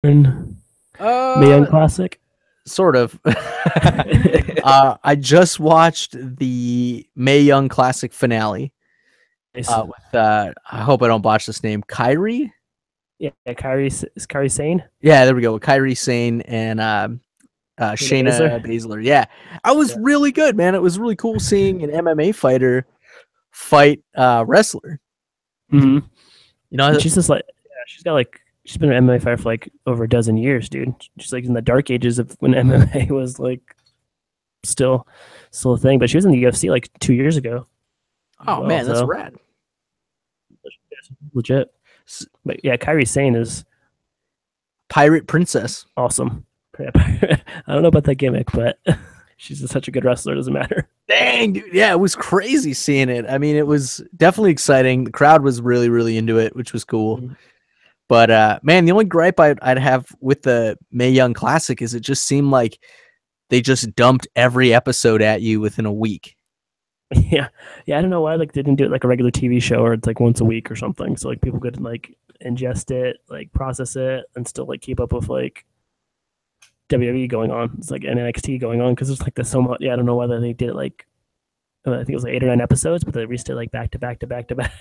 Mae Young Classic. Sort of. I just watched the Mae Young Classic finale. Nice. With I hope I don't botch this name, Kyrie. Yeah, Kyrie is Kyrie Sane. Yeah, there we go. With Kyrie Sane and Shayna Baszler. Yeah, I was really good, man. It was really cool seeing an MMA fighter fight wrestler. Mm-hmm. You know, and she's just like, yeah, she's been an MMA fighter for like over a dozen years, dude. She's like in the dark ages of when MMA was like still a thing, but she was in the UFC like 2 years ago. Oh man, that's rad. Legit. But yeah, Kyrie Sane is Pirate Princess. Awesome. I don't know about that gimmick, but she's such a good wrestler. It doesn't matter. Dang, dude. Yeah, it was crazy seeing it. I mean, it was definitely exciting. The crowd was really, really into it, which was cool. Mm-hmm. But man, the only gripe I'd have with the Mae Young Classic is it just seemed like they just dumped every episode at you within a week. Yeah. I don't know why like they didn't do it like a regular TV show or it's like once a week or something, so like people could like ingest it, like process it, and still like keep up with like WWE going on. It's like NXT going on because there's like this so much. Yeah, I don't know whether they did it like I think it was like 8 or 9 episodes, but they released it like back to back to back to back.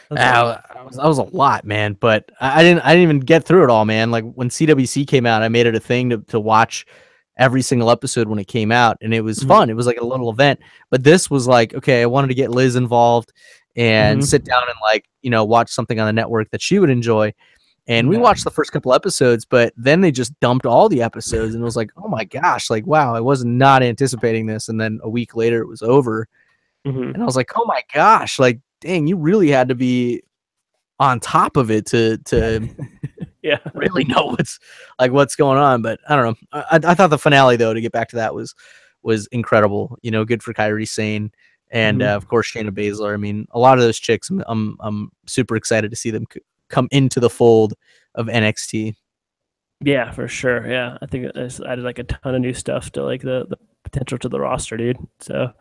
That was a lot, man. But I didn't even get through it all, man. Like when CWC came out, I made it a thing to watch every single episode when it came out, and it was fun. It was like a little event. But this was like, okay, I wanted to get Liz involved and sit down and like, you know, watch something on the network that she would enjoy. And we watched the first couple episodes, but then they just dumped all the episodes, and it was like, oh my gosh, like wow, I was not anticipating this. And then a week later, it was over, and I was like, oh my gosh, like dang, you really had to be on top of it to yeah, really know what's going on. But I don't know. I thought the finale though, to get back to that, was incredible. You know, good for Kyrie Sane and of course Shayna Baszler. I mean, a lot of those chicks, I'm super excited to see them come into the fold of NXT. Yeah, for sure. Yeah, I think it's added like a ton of new stuff to like the potential to the roster, dude. So I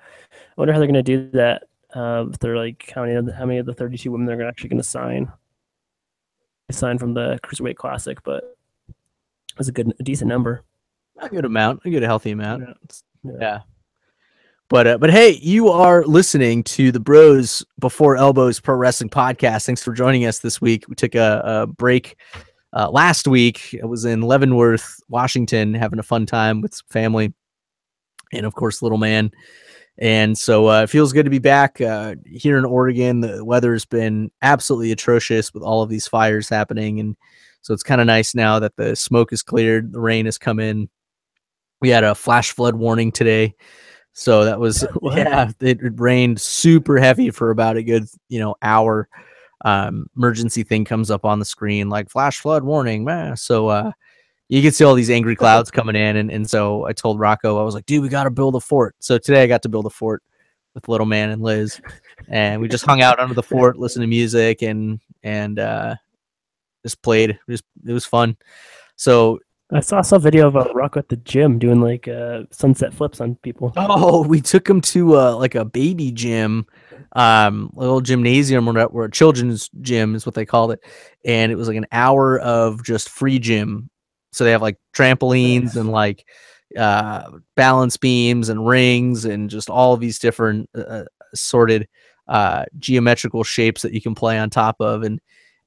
wonder how they're gonna do that. If they're like how many of the 32 women they're actually going to sign. They signed from the Cruiserweight Classic, but it was a decent number. A good amount, a good healthy amount. Yeah. But hey, you are listening to the Bros Before Elbows Pro Wrestling Podcast. Thanks for joining us this week. We took a break last week. I was in Leavenworth, Washington, having a fun time with some family, and of course, little man. And so it feels good to be back here in Oregon. The weather's been absolutely atrocious with all of these fires happening. And so it's kind of nice now that the smoke is cleared. The rain has come in. We had a flash flood warning today. So that was, it rained super heavy for about a good, hour. Emergency thing comes up on the screen like flash flood warning. So you can see all these angry clouds coming in. And so I told Rocco, I was like, dude, we got to build a fort. So today I got to build a fort with little man and Liz. And we just hung out under the fort, listened to music and just played. It was fun. So I saw a video of Rocco at the gym doing like sunset flips on people. Oh, we took him to like a baby gym, little gymnasium or a children's gym is what they called it. And it was like an hour of just free gym. So they have like trampolines and like balance beams and rings and just all of these different sorted geometrical shapes that you can play on top of.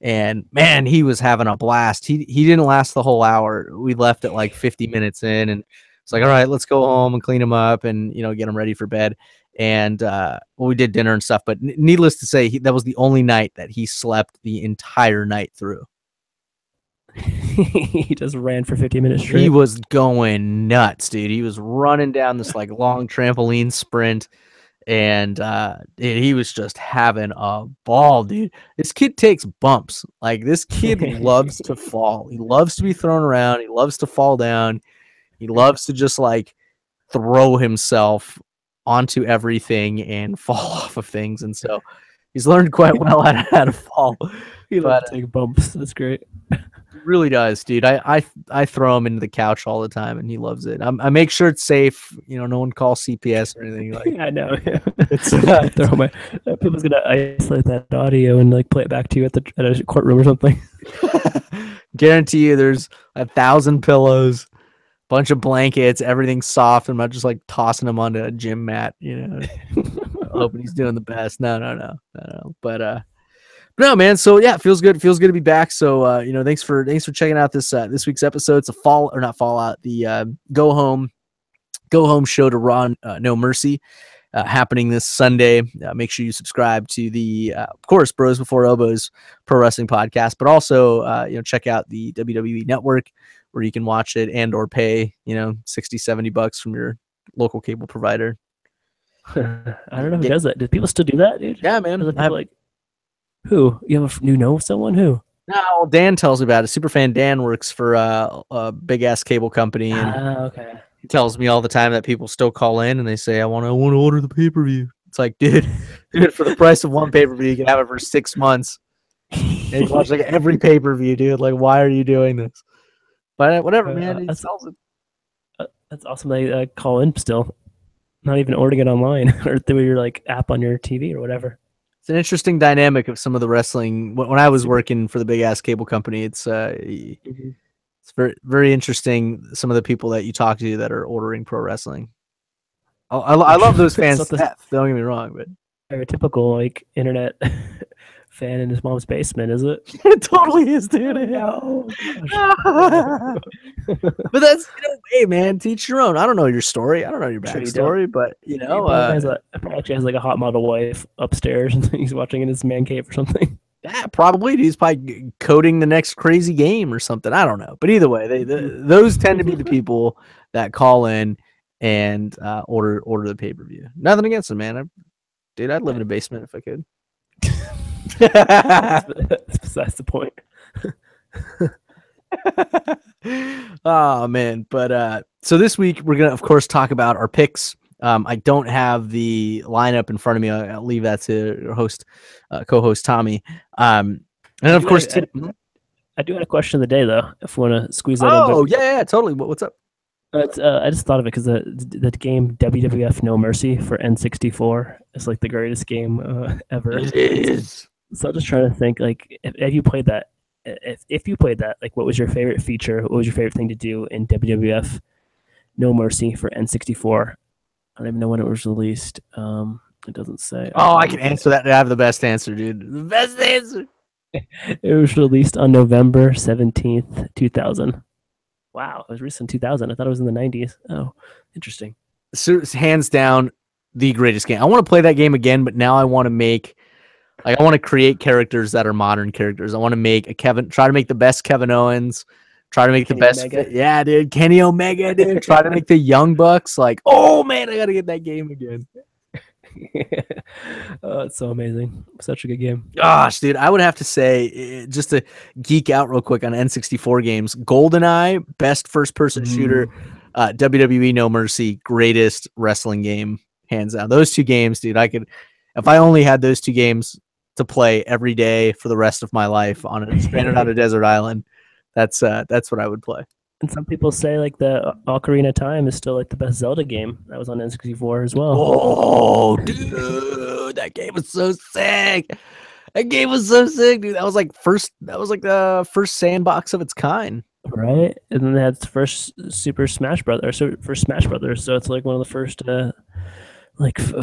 And man, he was having a blast. He didn't last the whole hour. We left at like 50 minutes in, and it's like, all right, let's go home and clean him up and get him ready for bed. And we did dinner and stuff. But needless to say, that was the only night that he slept the entire night through. He just ran for 50 minutes straight. He was going nuts, dude. He was running down this like long trampoline sprint, and he was just having a ball, dude. This kid takes bumps. Like, this kid loves to fall. He loves to be thrown around. He loves to fall down. He loves to just like throw himself onto everything and fall off of things. And so he's learned quite well how to fall. He loves to take bumps. That's great. Really does, dude. I throw him into the couch all the time, and he loves it. I make sure it's safe. No one calls CPS or anything. Like, I know. People's gonna isolate that audio and like play it back to you at a courtroom or something. Guarantee you there's 1,000 pillows, bunch of blankets, everything's soft. I'm not just like tossing him onto a gym mat, hoping he's doing the best. No. But no, man. So yeah, it feels good. It feels good to be back. So thanks for checking out this week's episode. It's a Fallout, the go home show to Raw No Mercy, happening this Sunday. Make sure you subscribe to the of course Bros Before Elbows Pro Wrestling Podcast, but also check out the WWE Network where you can watch it and or pay $60-$70 from your local cable provider. I don't know who does that. Do people still do that, dude? Yeah, man. Who? You know someone? Who? No, Dan tells me about it. Superfan Dan works for a big ass cable company, and okay. he tells me all the time that people still call in and they say, "I want to order the pay-per-view." It's like, dude, for the price of one pay-per-view, you can have it for 6 months. And you watch like every pay-per-view, dude. Like, why are you doing this? But whatever, man. That's awesome. They call in still, not even ordering it online or through your like app on your TV or whatever. It's an interesting dynamic of some of the wrestling. When I was working for the big ass cable company, it's very, very interesting. Some of the people that you talk to that are ordering pro wrestling. I love those fans. Don't get me wrong, but very typical like internet fan in his mom's basement, is it? It totally is, dude. Oh, but that's hey man, teach your own. I don't know your story. I don't know your backstory, but actually has like a hot model wife upstairs and he's watching in his man cave or something. Yeah, probably. He's probably coding the next crazy game or something. I don't know. But either way, those tend to be the people that call in and order the pay-per-view. Nothing against them, man. I'd live in a basement if I could. That's besides the point. Oh man, but so this week we're gonna of course talk about our picks. I don't have the lineup in front of me. I'll leave that to your co-host Tommy. And of course, I do have a question of the day though. If we want to squeeze that in. Oh yeah, totally. What's up? I just thought of it because the game WWF No Mercy for N64 is like the greatest game ever. It is. So I'm just trying to think, like, if you played that, like, what was your favorite feature? What was your favorite thing to do in WWF No Mercy for N64? I don't even know when it was released. It doesn't say. Oh, I can answer that. I have the best answer, dude. The best answer. It was released on November 17th, 2000. Wow, it was released in 2000. I thought it was in the 90s. Oh, interesting. So, hands down, the greatest game. I want to play that game again, but now I want to create characters that are modern characters. I want to try to make the best Kevin Owens, try to make the best. Yeah, dude, Kenny Omega, dude. Try to make the Young Bucks. Like, oh man, I got to get that game again. Oh, it's so amazing. Such a good game. Gosh, dude, I would have to say, just to geek out real quick on N64 games, GoldenEye, best first-person shooter, WWE No Mercy, greatest wrestling game, hands down. Those two games, dude, if I only had those two games to play every day for the rest of my life stranded on a desert island, that's what I would play. And some people say like the Ocarina of Time is still like the best Zelda game. That was on N64 as well. Oh, dude, that game was so sick. That game was so sick, dude. That was like the first sandbox of its kind. Right? And then they had the first Super Smash Brothers, first Smash Brothers. So it's like one of the first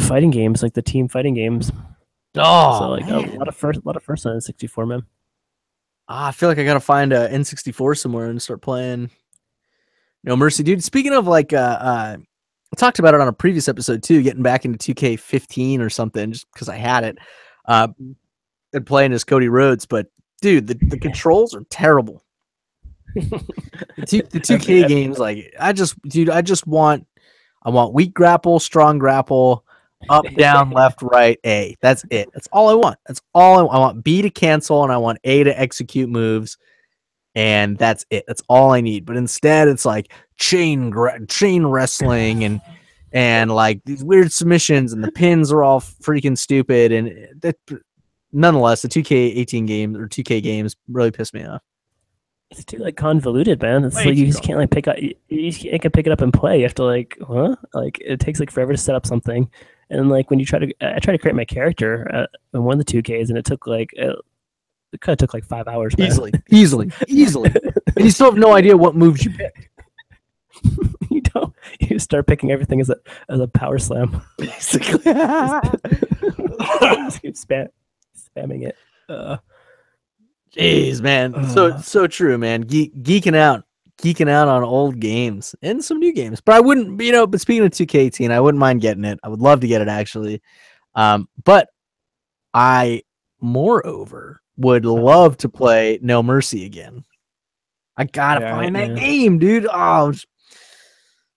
fighting games, like the team fighting games. Oh, so like man. a lot of first on N64, man. I feel like I gotta find a N64 somewhere and start playing No Mercy, dude. Speaking of I talked about it on a previous episode too, getting back into 2K15 or something, just because I had it, and playing as Cody Rhodes. But dude, the controls are terrible. The 2K games, like I want weak grapple, strong grapple, up, down, left, right, A. That's it. That's all I want. I want B to cancel and I want A to execute moves. And that's it. That's all I need. But instead, it's like chain wrestling and like these weird submissions, and the pins are all freaking stupid. And nonetheless, the 2K18 games or 2K games really piss me off. It's too like convoluted, man. It's like you just can't like pick up. You can pick it up and play. You have to like it takes like forever to set up something. And like when you I try to create my character in one of the 2Ks, and it took like It could have took like 5 hours. Man. Easily. And you still have no idea what moves you pick. You don't. You start picking everything as a power slam. Basically. Just keep spamming it. Jeez, man. So true, man. Geeking out on old games and some new games. But I wouldn't, but speaking of 2K18, I wouldn't mind getting it. I would love to get it actually. But I moreover would love to play No Mercy again. I gotta find that game, dude. Oh,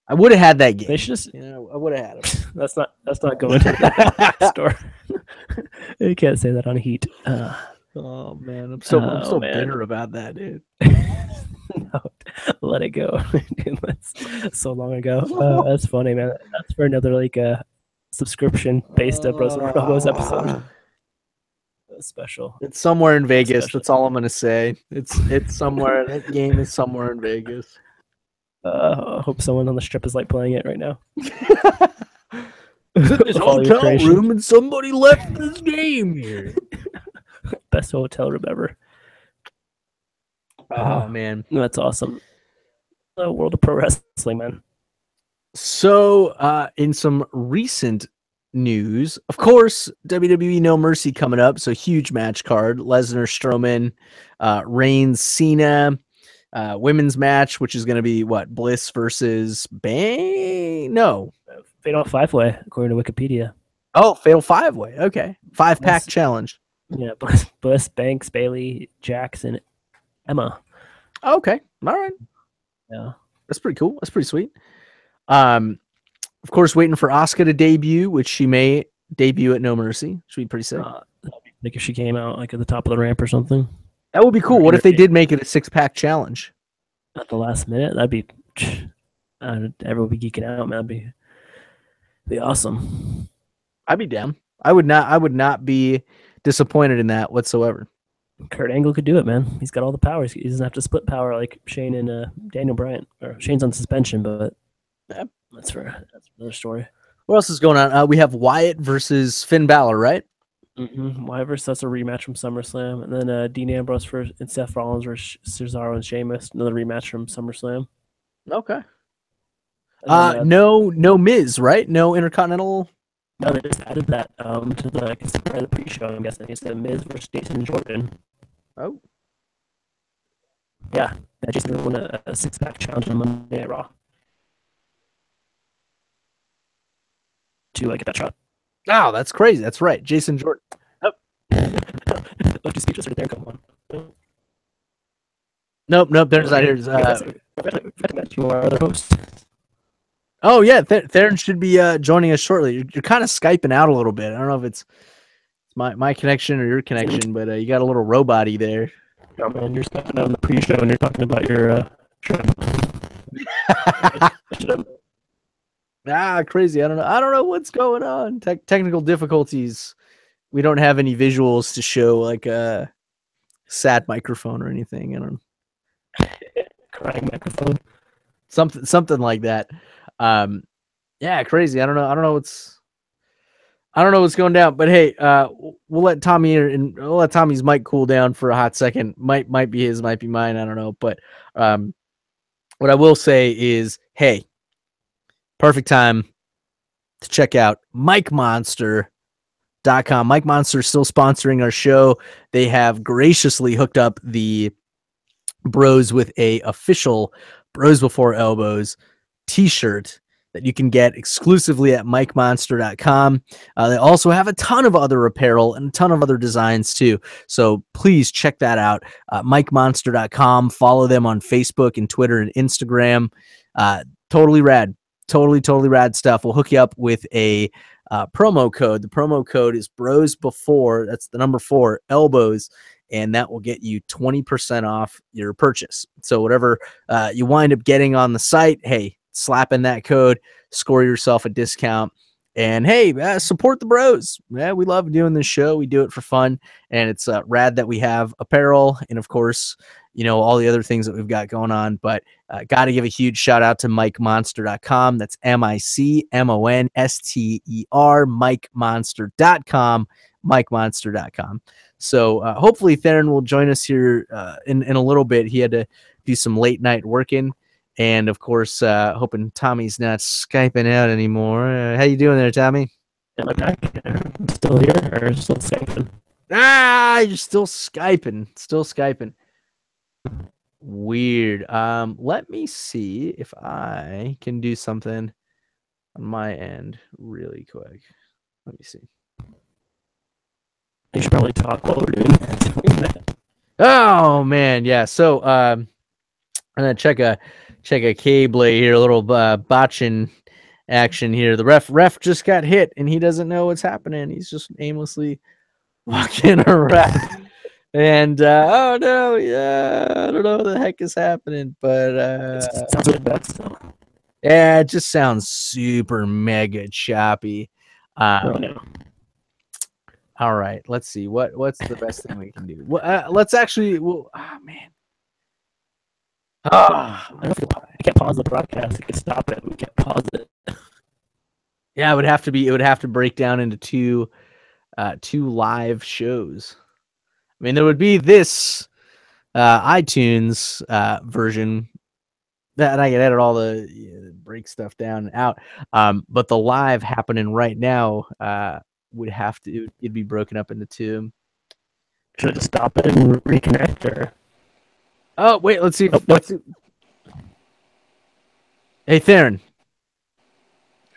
I would have had that game. They should just, I would have had it. That's not going to the store. You can't say that on Heat. Oh man, I'm so bitter about that, dude. No, let it go. Dude, that's so long ago. That's funny, man. That's for another like subscription based Bros and Robos episode. Special. It's somewhere in Vegas. That's all I'm gonna say. It's somewhere. That game is somewhere in Vegas. I hope someone on the strip is like playing it right now. This hotel room and somebody left this game here. Best hotel room ever. Oh man, that's awesome. The world of pro wrestling, man. So, in some recent news, of course, WWE No Mercy coming up. So huge match card: Lesnar, Strowman, Reigns, Cena. Women's match, which is going to be what? Bliss versus Bang? No, Fatal 5-Way, according to Wikipedia. Oh, Fatal 5-Way. Okay, 5-pack challenge. Yeah, Bliss, Banks, Bailey, Jackson, Emma. Okay, all right. Yeah, that's pretty cool. That's pretty sweet. Of course, waiting for Asuka to debut, which she may debut at No Mercy. Should be pretty sick. Like if she came out like at the top of the ramp or something. That would be cool. What if they did make it a 6-pack challenge? At the last minute, that'd be. Everyone would be geeking out, man. That'd be awesome. I'd be down. I would not be disappointed in that whatsoever. Kurt Angle could do it, man. He's got all the powers. He doesn't have to split power like Shane and Daniel Bryan. Or Shane's on suspension, but that's another story. What else is going on? We have Wyatt versus Finn Balor, right? Wyatt versus that's a rematch from SummerSlam, and then Dean Ambrose and Seth Rollins versus Cesaro and Sheamus, another rematch from SummerSlam. Okay. No Miz, right? No Intercontinental. No, they just added that to the pre-show. I'm guessing it's Miz versus Jason Jordan. Oh. Yeah, Jason won a 6-pack challenge on Monday Night Raw. To get that shot. Oh, that's crazy. That's right. Jason Jordan. Oh. Look, you speechless right there. Come on. Nope. There's not here. You are the host. Oh, yeah. Theron should be joining us shortly. You're kind of Skyping out a little bit. I don't know if it's my connection or your connection, but you got a little robot-y there. Oh, man. You're Skyping out on the pre-show and you're talking about your crazy. I don't know what's going on. Technical difficulties. We don't have any visuals to show like a sad microphone or anything. I don't know. Crying microphone. Something like that. Yeah, crazy. I don't know what's going down, but hey, we'll let Tommy's mic cool down for a hot second. Might be his, might be mine. I don't know. But what I will say is, hey, perfect time to check out MikeMonster.com. Mike Monster is still sponsoring our show. They have graciously hooked up the Bros with a official Bros Before Elbows t-shirt that you can get exclusively at MikeMonster.com. They also have a ton of other apparel and a ton of other designs too. So please check that out. MikeMonster.com. Follow them on Facebook and Twitter and Instagram. Totally rad. Totally rad stuff. We'll hook you up with a promo code. The promo code is Bros Before. That's the number 4 elbows, and that will get you 20% off your purchase. So whatever you wind up getting on the site, hey, slap in that code, score yourself a discount. And hey, support the Bros. Yeah, we love doing this show. We do it for fun, and it's rad that we have apparel and, of course, all the other things that we've got going on. But got to give a huge shout out to MikeMonster.com. That's MikeMonster, MikeMonster.com. MikeMonster.com. So hopefully Theron will join us here in a little bit. He had to do some late night working. And, of course, hoping Tommy's not Skyping out anymore. How you doing there, Tommy? I'm still here or still Skyping? You're still Skyping. Still Skyping. Weird. Let me see if I can do something on my end really quick. Let me see. You should probably talk while we're doing that. Oh man, yeah. So I'm gonna check a cable here, a little botching action here. The ref just got hit and he doesn't know what's happening. He's just aimlessly walking around. And oh no, yeah, I don't know what the heck is happening, but yeah, it just sounds super mega choppy. No. All right, let's see what's the best thing we can do. Let's actually. Well, man. I can't pause the broadcast. I can stop it. We can't pause it. Yeah, it would have to be. It would have to break down into two live shows. I mean, there would be this iTunes version that I can edit all the break stuff down and out. But the live happening right now would have to. It'd be broken up into two. Should I just stop it and reconnect or? Oh wait, let's see. Let's see. Hey, Theron.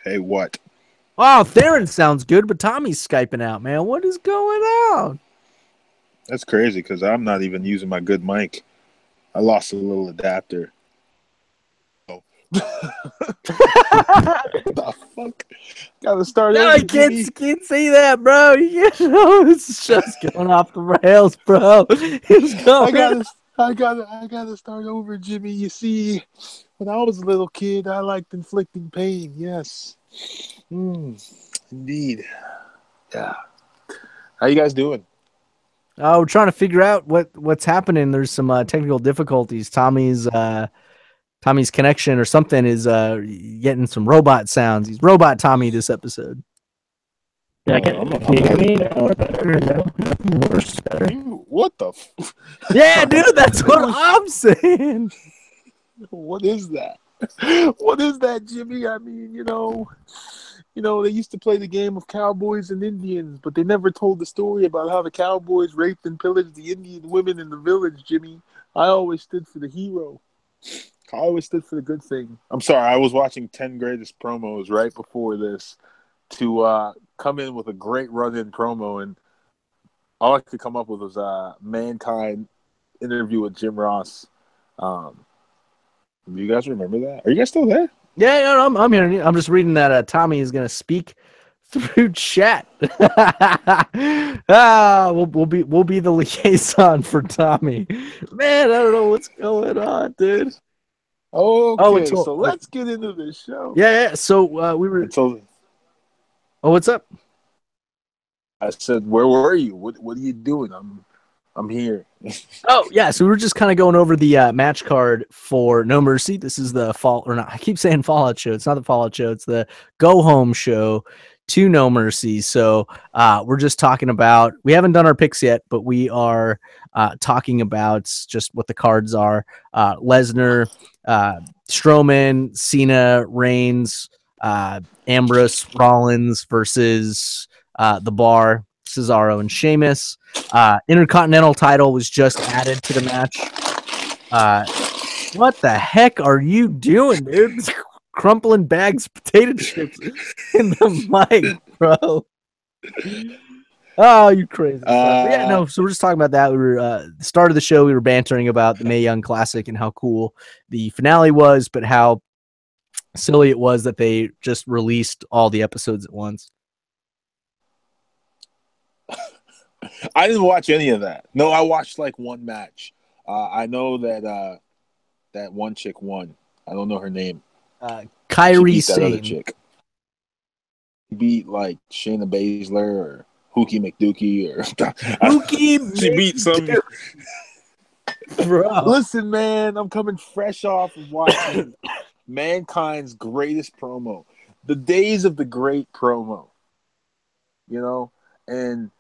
Hey, what? Oh, Theron sounds good, but Tommy's Skyping out, man. What is going on? That's crazy because I'm not even using my good mic. I lost a little adapter. Oh. The fuck? Gotta start over. I can't say that, bro. You know, it's just going off the rails, bro. I gotta start over, Jimmy. You see, when I was a little kid, I liked inflicting pain. Yes. Indeed. Yeah. How you guys doing? We're trying to figure out what's happening. There's some technical difficulties. Tommy's connection or something is getting some robot sounds. He's Robot Tommy this episode. Yeah, can you hear me now or better? No, worse, better. What the? Yeah, dude, that's what I'm saying. What is that? What is that, Jimmy? I mean, you know, they used to play the game of cowboys and Indians, but they never told the story about how the cowboys raped and pillaged the Indian women in the village, Jimmy. I always stood for the hero. I always stood for the good thing. I'm sorry, I was watching 10 greatest promos right before this to come in with a great run-in promo, and all I could come up with was Mankind interview with Jim Ross. Do you guys remember that? Are you guys still there? Yeah, no, I'm here. I'm just reading that Tommy is going to speak through chat. We'll be the liaison for Tommy. Man, I don't know what's going on, dude. Okay, so let's get into this show. Yeah. So we were. What's up? I said, where were you? What are you doing? I'm here. Oh yeah, so we were just kind of going over the match card for No Mercy. This is the fall, or not? I keep saying Fallout show. It's not the Fallout show. It's the Go Home show to No Mercy. So we're just talking about. We haven't done our picks yet, but we are talking about just what the cards are. Lesnar, Strowman, Cena, Reigns, Ambrose, Rollins versus The Bar, Cesaro, and Sheamus. Intercontinental title was just added to the match. What the heck are you doing, dude? Crumpling bags of potato chips in the mic, bro. Oh, you crazy. Yeah, no, so we're just talking about that. We were the start of the show, we were bantering about the Mae Young Classic and how cool the finale was, but how silly it was that they just released all the episodes at once. I didn't watch any of that. No, I watched like one match. I know that that one chick won. I don't know her name. Kairi Sane. Chick. Beat like Shayna Baszler or Hookie McDookie or she beat some. Bro. Listen, man, I'm coming fresh off of watching Mankind's greatest promo. The days of the great promo. You know, and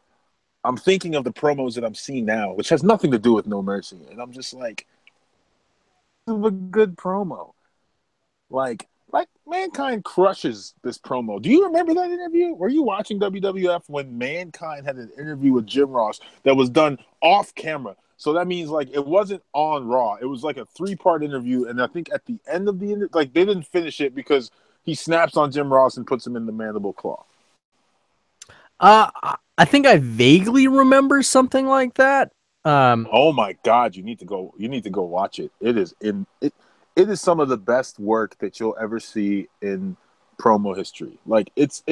I'm thinking of the promos that I'm seeing now, which has nothing to do with No Mercy, and I'm just like, this is a good promo. Like Mankind crushes this promo. Do you remember that interview? Were you watching WWF when Mankind had an interview with Jim Ross that was done off camera? So that means like it wasn't on Raw. It was like a 3-part interview, and I think at the end of the interview, like they didn't finish it because he snaps on Jim Ross and puts him in the mandible claw. I think I vaguely remember something like that. Oh my God, you need to go watch it. It is some of the best work that you'll ever see in promo history. Like it's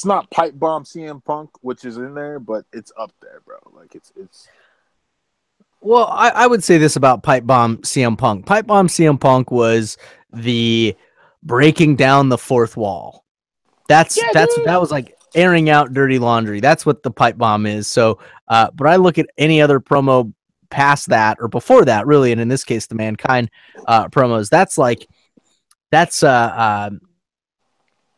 not Pipe Bomb CM Punk, which is in there, but it's up there, bro. Like it's Well, I would say this about Pipe Bomb CM Punk. Pipe Bomb CM Punk was the breaking down the fourth wall. That was like airing out dirty laundry. That's what the Pipe Bomb is. So, but I look at any other promo past that or before that, really, and in this case, the Mankind promos.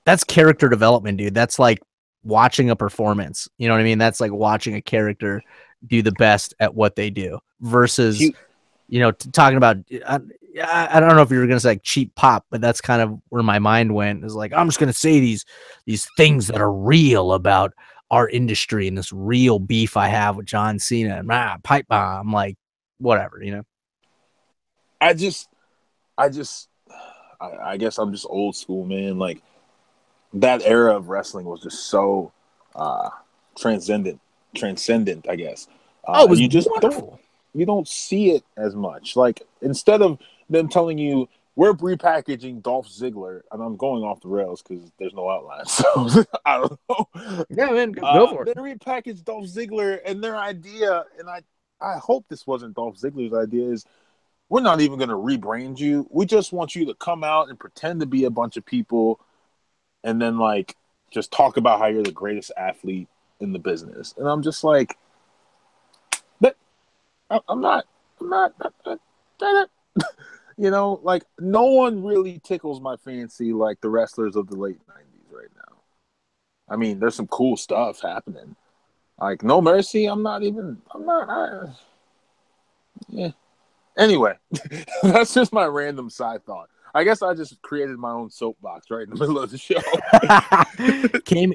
That's character development, dude. That's like watching a performance. You know what I mean? That's like watching a character do the best at what they do versus, talking about, I don't know if you were going to say like cheap pop, but that's kind of where my mind went, is like, I'm just going to say these things that are real about our industry and this real beef I have with John Cena and Pipe Bomb, like whatever, I guess I'm just old school, man. Like that era of wrestling was just so transcendent, I guess. It was you just wonderful. You don't see it as much. Like instead of them telling you we're repackaging Dolph Ziggler, and I'm going off the rails because there's no outline, so I don't know. Yeah, man, go for it. They repackaged Dolph Ziggler, and their idea, and I hope this wasn't Dolph Ziggler's idea, is we're not even going to rebrand you. We just want you to come out and pretend to be a bunch of people, and then like just talk about how you're the greatest athlete in the business. And I'm just like, but I'm not. Like no one really tickles my fancy like the wrestlers of the late 90s right now. I mean, there's some cool stuff happening. Like No Mercy, yeah. Anyway, that's just my random side thought. I guess I just created my own soapbox right in the middle of the show.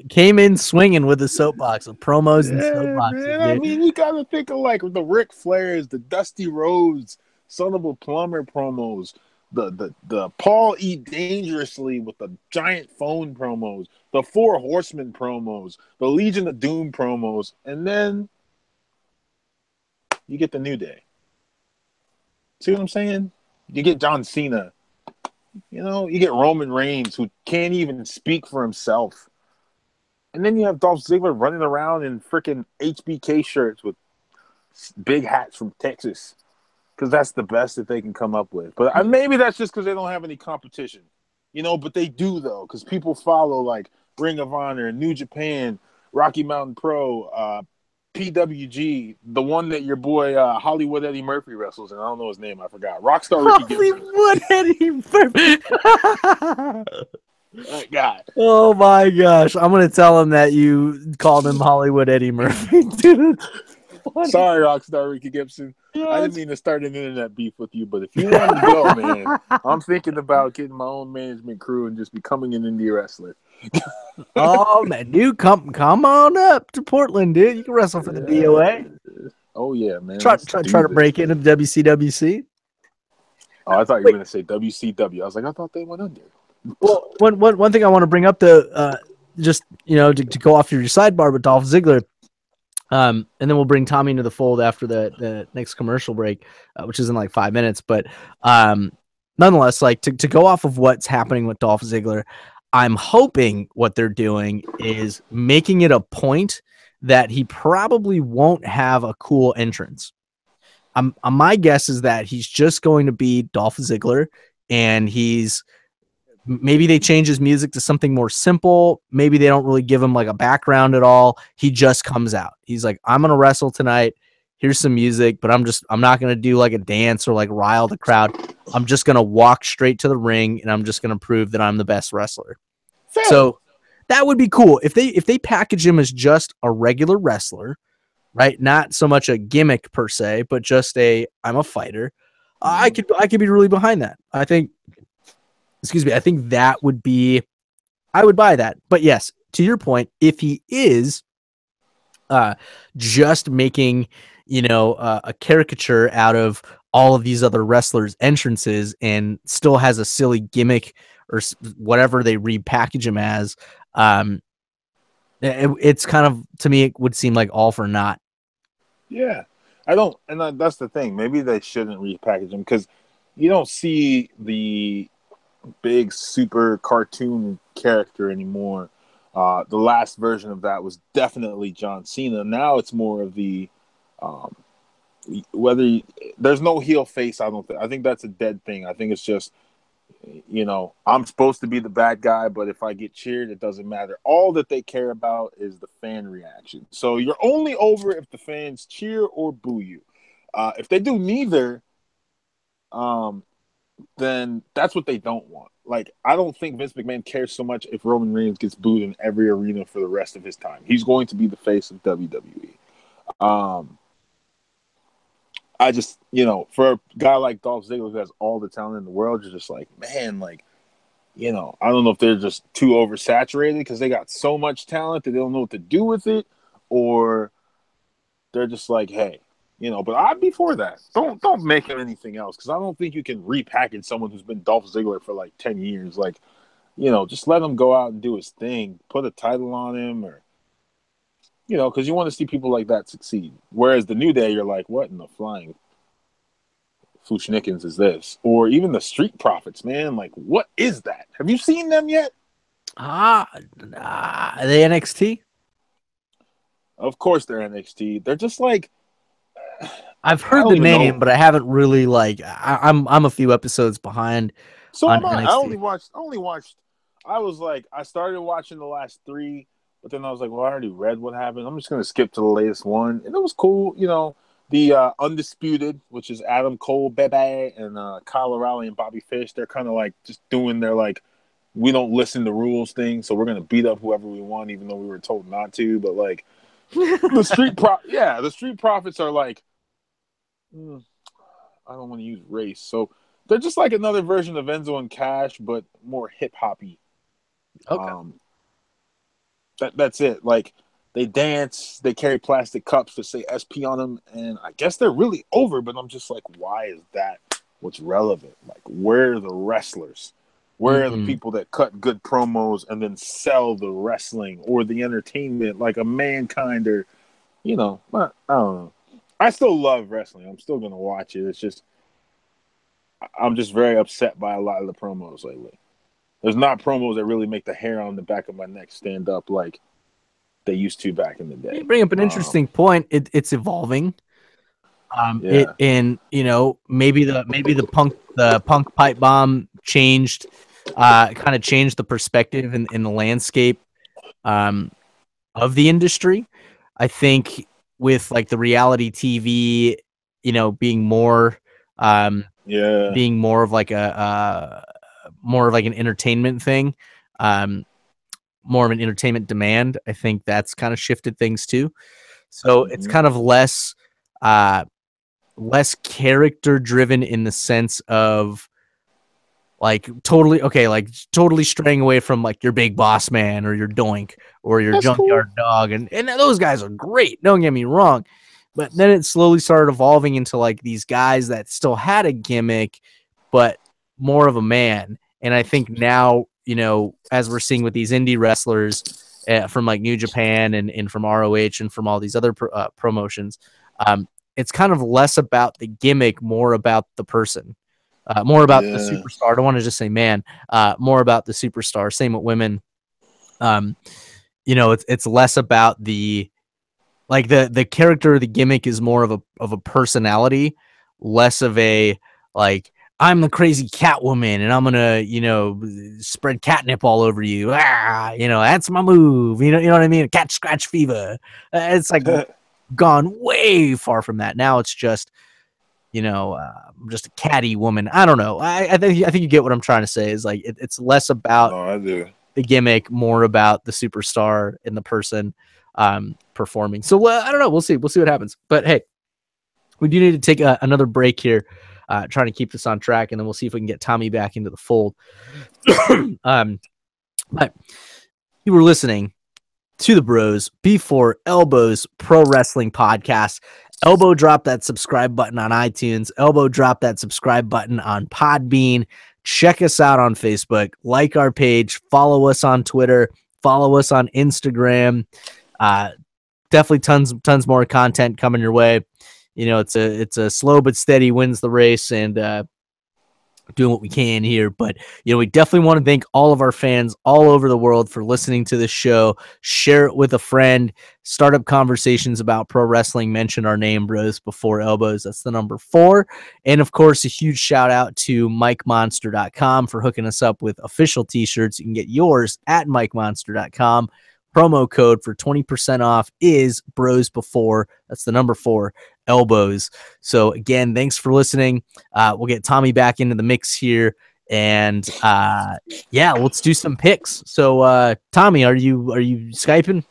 came in swinging with the soapbox of promos and soapboxes. Man, I mean, you got to think of like the Ric Flairs, the Dusty Rhodes, Son of a Plumber promos, the Paul E. Dangerously with the giant phone promos, the Four Horsemen promos, the Legion of Doom promos, and then you get the New Day. See what I'm saying? You get John Cena. You get Roman Reigns, who can't even speak for himself. And then you have Dolph Ziggler running around in freaking HBK shirts with big hats from Texas. Because that's the best that they can come up with. But maybe that's just because they don't have any competition. But they do, though. Because people follow, like, Ring of Honor, New Japan, Rocky Mountain Pro, PWG, the one that your boy Hollywood Eddie Murphy wrestles, and I don't know his name, I forgot. Rockstar Ricky Gibson. Hollywood Eddie Murphy. That guy. Oh my gosh. I'm gonna tell him that you called him Hollywood Eddie Murphy, dude. Sorry, Rockstar Ricky Gibson. Yes. I didn't mean to start an internet beef with you, but if you want to go, man, I'm thinking about getting my own management crew and just becoming an indie wrestler. Oh man, dude, come on up to Portland, dude. You can wrestle for the DOA. Oh yeah, man. Try to break into the WCWC. Oh, I thought you were gonna say WCW. I was like, I thought they went under. Well, one thing I want to bring up just to go off your sidebar with Dolph Ziggler, and then we'll bring Tommy into the fold after the next commercial break, which is in like 5 minutes. But nonetheless, like to go off of what's happening with Dolph Ziggler, I'm hoping what they're doing is making it a point that he probably won't have a cool entrance. My guess is that he's just going to be Dolph Ziggler, and maybe they change his music to something more simple. Maybe they don't really give him like a background at all. He just comes out. He's like, I'm going to wrestle tonight. Here's some music, but I'm not going to do like a dance or like rile the crowd. I'm just going to walk straight to the ring, and I'm just going to prove that I'm the best wrestler. Fair. So That would be cool if they package him as just a regular wrestler, right? Not so much a gimmick per se, but just I'm a fighter. I could be really behind that. I think that would be, I would buy that. But yes, to your point, if he is just making, a caricature out of all of these other wrestlers' entrances and still has a silly gimmick or whatever they repackage him as, it's kind of, to me, it would seem like all for naught. Yeah, I don't, and that's the thing. Maybe they shouldn't repackage him because you don't see the big super cartoon character anymore. The last version of that was definitely John Cena. Now it's more of the there's no heel face. I think that's a dead thing. I think it's just, I'm supposed to be the bad guy, but if I get cheered, it doesn't matter. All that they care about is the fan reaction. So you're only over if the fans cheer or boo you. If they do neither, then that's what they don't want. Like, I don't think Vince McMahon cares so much if Roman Reigns gets booed in every arena for the rest of his time. He's going to be the face of WWE. I just, for a guy like Dolph Ziggler who has all the talent in the world, you're just like, man, like, I don't know if they're just too oversaturated because they got so much talent that they don't know what to do with it, or they're just like, hey, but I'd be for that. Don't make him anything else because I don't think you can repackage someone who's been Dolph Ziggler for like 10 years. Like, just let him go out and do his thing, put a title on him, or because you want to see people like that succeed. Whereas the New Day, you're like, what in the flying Fushnikins is this? Or even the Street Profits, man. Like, what is that? Have you seen them yet? The NXT? Of course they're NXT. They're just like... I've heard the name, but I haven't really, I'm a few episodes behind. So am I. NXT. I only watched... I started watching the last 3, but then I was like, well, I already read what happened. I'm just going to skip to the latest one. And it was cool. The Undisputed, which is Adam Cole, Bebe, and Kyle O'Reilly and Bobby Fish. They're kind of like just doing their we don't listen to rules thing. So we're going to beat up whoever we want, even though we were told not to. But the Street Profits are like, I don't want to use race. So they're just like another version of Enzo and Cash, but more hip hoppy. Okay. That's it. Like, they dance, they carry plastic cups that say SP on them, and I guess they're really over, but I'm just like, why is that what's relevant? Like, where are the wrestlers? Where are the people that cut good promos and then sell the wrestling or the entertainment, like a Mankind or, I don't know. I still love wrestling. I'm still going to watch it. It's just, I'm just very upset by a lot of the promos lately. There's not promos that really make the hair on the back of my neck stand up like they used to back in the day. You bring up an interesting point. It's evolving. Maybe the punk pipe bomb changed, kind of changed the perspective in the landscape of the industry. I think with the reality TV, being more being more of more of an entertainment thing, more of an entertainment demand. I think that's kind of shifted things too. So it's kind of less character driven in the sense of totally straying away from your big boss man or your Doink or your junkyard dog. And those guys are great. Don't get me wrong. But then it slowly started evolving into these guys that still had a gimmick, but more of a man. And I think now, as we're seeing with these indie wrestlers from New Japan and from ROH and from all these other promotions, it's kind of less about the gimmick, more about the person, more about the superstar. I don't want to just say man, more about the superstar. Same with women. It's less about the character. The gimmick is more of a personality, less of a I'm the crazy Catwoman and I'm gonna, spread catnip all over you. That's my move. You know what I mean? Cat scratch fever. It's gone way far from that. Now it's just, just a catty woman. I don't know. I think you get what I'm trying to say. Is it's less about. No, I do. the gimmick, more about the superstar and the person performing. So I don't know. We'll see what happens. But hey, we do need to take another break here, trying to keep this on track, and then we'll see if we can get Tommy back into the fold. But you were listening to the Bros Before Elbows Pro Wrestling Podcast. Elbow drop that subscribe button on iTunes. Elbow drop that subscribe button on Podbean. Check us out on Facebook. Like our page. Follow us on Twitter. Follow us on Instagram. Definitely tons more content coming your way. You know, it's a slow but steady wins the race, and doing what we can here. But, you know, we definitely want to thank all of our fans all over the world for listening to this show. Share it with a friend. Start up conversations about pro wrestling. Mention our name, Bros Before Elbows. That's the number 4. And, of course, a huge shout out to MikeMonster.com for hooking us up with official t-shirts. You can get yours at MikeMonster.com. Promo code for 20% off is Bros Before. That's the number 4, Elbows. So again, thanks for listening. We'll get Tommy back into the mix here, and let's do some picks. So Tommy, are you Skyping?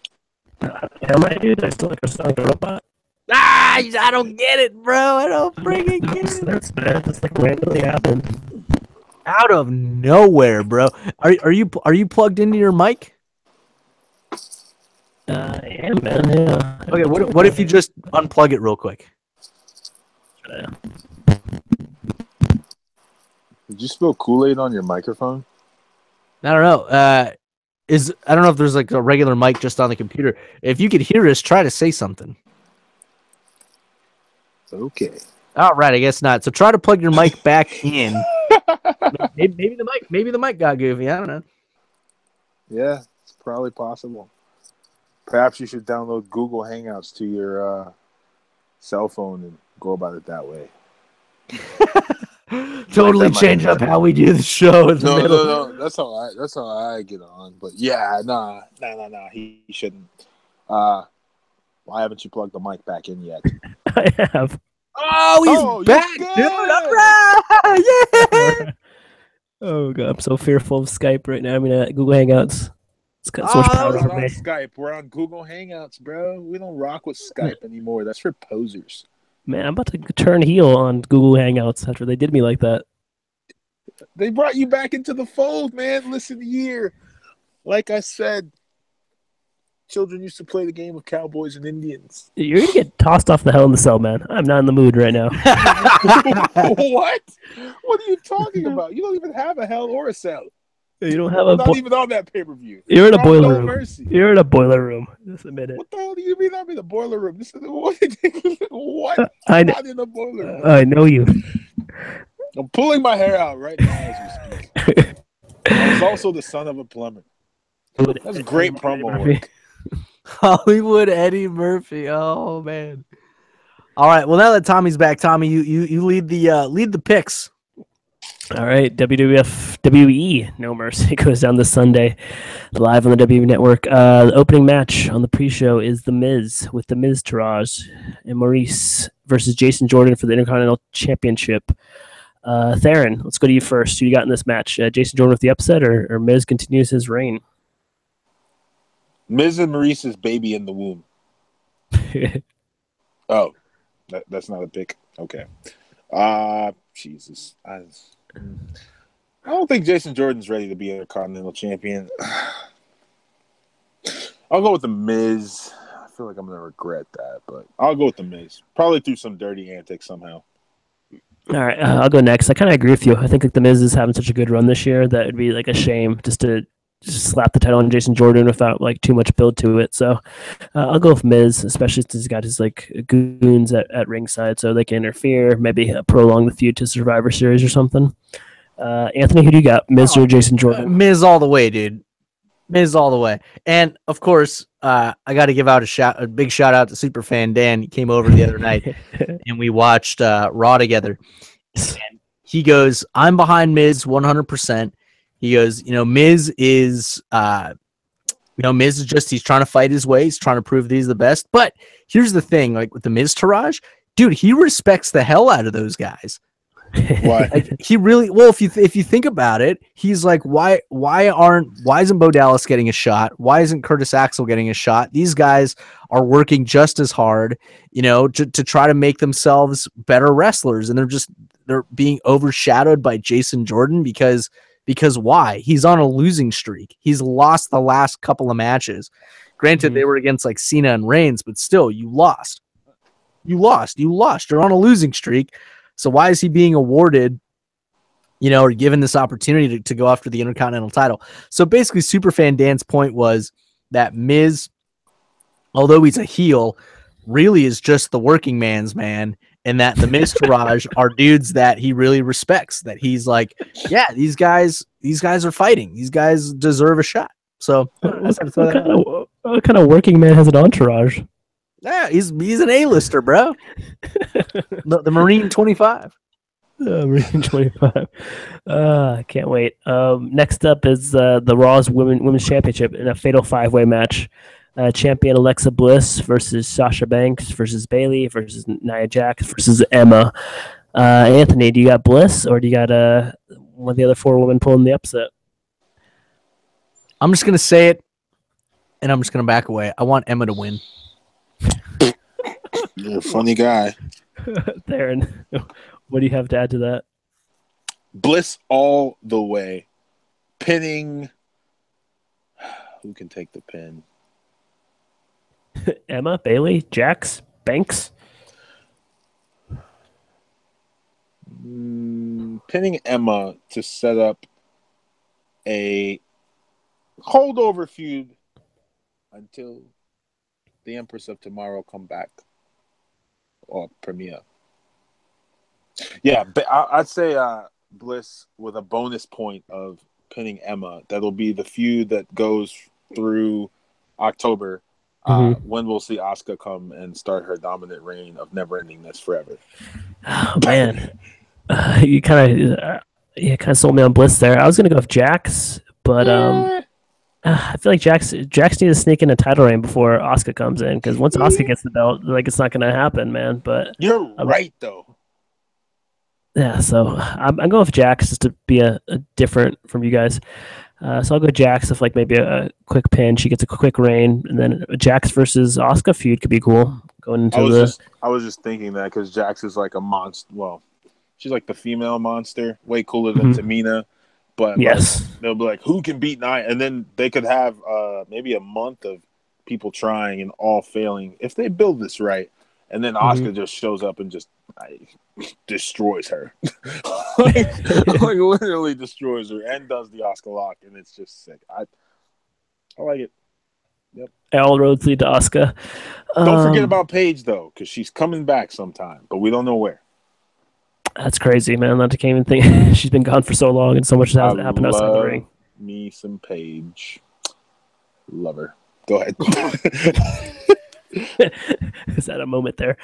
Am I, dude? I still like a robot. I don't get it, bro. I don't freaking get it. That's bad. That's like randomly happened out of nowhere, bro. Are you plugged into your mic? Yeah, man. Yeah. Okay. What if you just unplug it real quick? Did you spill Kool-Aid on your microphone? I don't know. I don't know if there's like a regular mic just on the computer. If you could hear us, try to say something. Okay. All right, I guess not. So try to plug your mic back in. maybe the mic got goofy. I don't know. Yeah, it's probably possible. Perhaps you should download Google Hangouts to your cell phone and go about it that way. Totally change up how we do the show. No. That's how I get on. But yeah, nah. He shouldn't. Why haven't you plugged the mic back in yet? I have. Oh, he's back, dude! All right, yeah. Oh god, I'm so fearful of Skype right now. I mean, Google Hangouts. It's got so much power it's on not me. Skype. We're on Google Hangouts, bro. We don't rock with Skype anymore. That's for posers. Man, I'm about to turn heel on Google Hangouts after they did me like that. They brought you back into the fold, man. Listen here. Like I said, children used to play the game of cowboys and Indians. You're going to get tossed off the Hell in the Cell, man. I'm not in the mood right now. What? What are you talking about? You don't even have a Hell or a Cell. You don't have not even on that pay-per-view. You're in a boiler room. Mercy. You're in a boiler room. Just admit it. What the hell do you mean I'm in the boiler room? This is what? I'm not in the boiler room. I know you. I'm pulling my hair out right now as we speak. I was also the son of a plumber. That's great promo work. Hollywood Eddie Murphy. Oh man. All right. Well, now that Tommy's back, Tommy, you lead the picks. All right, WWE No Mercy goes down this Sunday, live on the WWE Network. The opening match on the pre-show is The Miz with The Miz Taraj and Maurice versus Jason Jordan for the Intercontinental Championship. Theron, let's go to you first. Who you got in this match? Jason Jordan with the upset, or Miz continues his reign? Miz and Maurice's baby in the womb. Oh, that's not a pick. Okay. Jesus. I don't think Jason Jordan's ready to be a Intercontinental Champion. I'll go with The Miz. I feel like I'm going to regret that, but I'll go with The Miz. Probably through some dirty antics somehow. All right, I'll go next. I kind of agree with you. I think like The Miz is having such a good run this year that it'd be like a shame just to slap the title on Jason Jordan without like too much build to it. So I'll go with Miz, especially since he's got his like goons at ringside, so they can interfere, maybe prolong the feud to Survivor Series or something. Anthony, who do you got? Miz or Jason Jordan? Miz all the way, dude. Miz all the way. And of course, I got to give out a big shout out to Superfan Dan. He came over the other night and we watched Raw together. And he goes, "I'm behind Miz 100%." He goes, Miz is just, he's trying to fight his way. He's trying to prove that he's the best. But here's the thing, like with the Miz Taraj, dude, he respects the hell out of those guys. Why? Like, he really well. If you think about it, he's like, why isn't Bo Dallas getting a shot? Why isn't Curtis Axel getting a shot? These guys are working just as hard, to try to make themselves better wrestlers, and they're being overshadowed by Jason Jordan because why? He's on a losing streak. He's lost the last couple of matches. Granted, they were against like Cena and Reigns, but still, you lost. You're on a losing streak. So why is he being awarded, or given this opportunity to go after the Intercontinental title? So basically, Superfan Dan's point was that Miz, although he's a heel, really is just the working man's man, and that the Miz Taraj are dudes that he really respects. That he's like, yeah, these guys are fighting. These guys deserve a shot. So what kind of working man has an entourage? Yeah, he's an A-lister, bro. the Marine 25. Marine 25. I can't wait. Next up is the Raw's Women's Championship in a fatal 5-way match. Champion Alexa Bliss versus Sasha Banks versus Bayley versus Nia Jax versus Emma. Anthony, do you got Bliss or do you got one of the other 4 women pulling the upset? I'm just going to say it, and I'm just going to back away. I want Emma to win. You're a funny guy. Theron, what do you have to add to that? Bliss all the way. Pinning. Who can take the pin? Emma, Bayley, Jax, Banks? Pinning Emma to set up a holdover feud until the Empress of Tomorrow come back or premiere. Yeah, but I'd say Bliss with a bonus point of pinning Emma. That'll be the feud that goes through October when we'll see Asuka come and start her dominant reign of never-endingness forever. Oh, man. You kind of sold me on Bliss there. I was going to go with Jax, but I feel like Jax needs to sneak in a title reign before Asuka comes in, because once Asuka gets the belt, like, it's not going to happen, man. But you're right, though. Yeah, so I'm going with Jax just to be a different from you guys. So I'll go Jax if like maybe a quick pin. She gets a quick reign, and then a Jax versus Asuka feud could be cool. Going into I was just thinking that because Jax is like a monster. Well, she's like the female monster, way cooler than Tamina. But yes, like, they'll be like, who can beat Nia? And then they could have maybe a month of people trying and all failing if they build this right. And then Asuka just shows up and just destroys her. like literally destroys her and does the Asuka lock, and it's just sick. I like it. Yep. All roads lead to Asuka. Don't forget about Paige though, because she's coming back sometime, but we don't know where. That's crazy, man. I can't even think. She's been gone for so long, and so much has happened outside the ring. Me some Paige. Love her. Go ahead. Is that a moment there?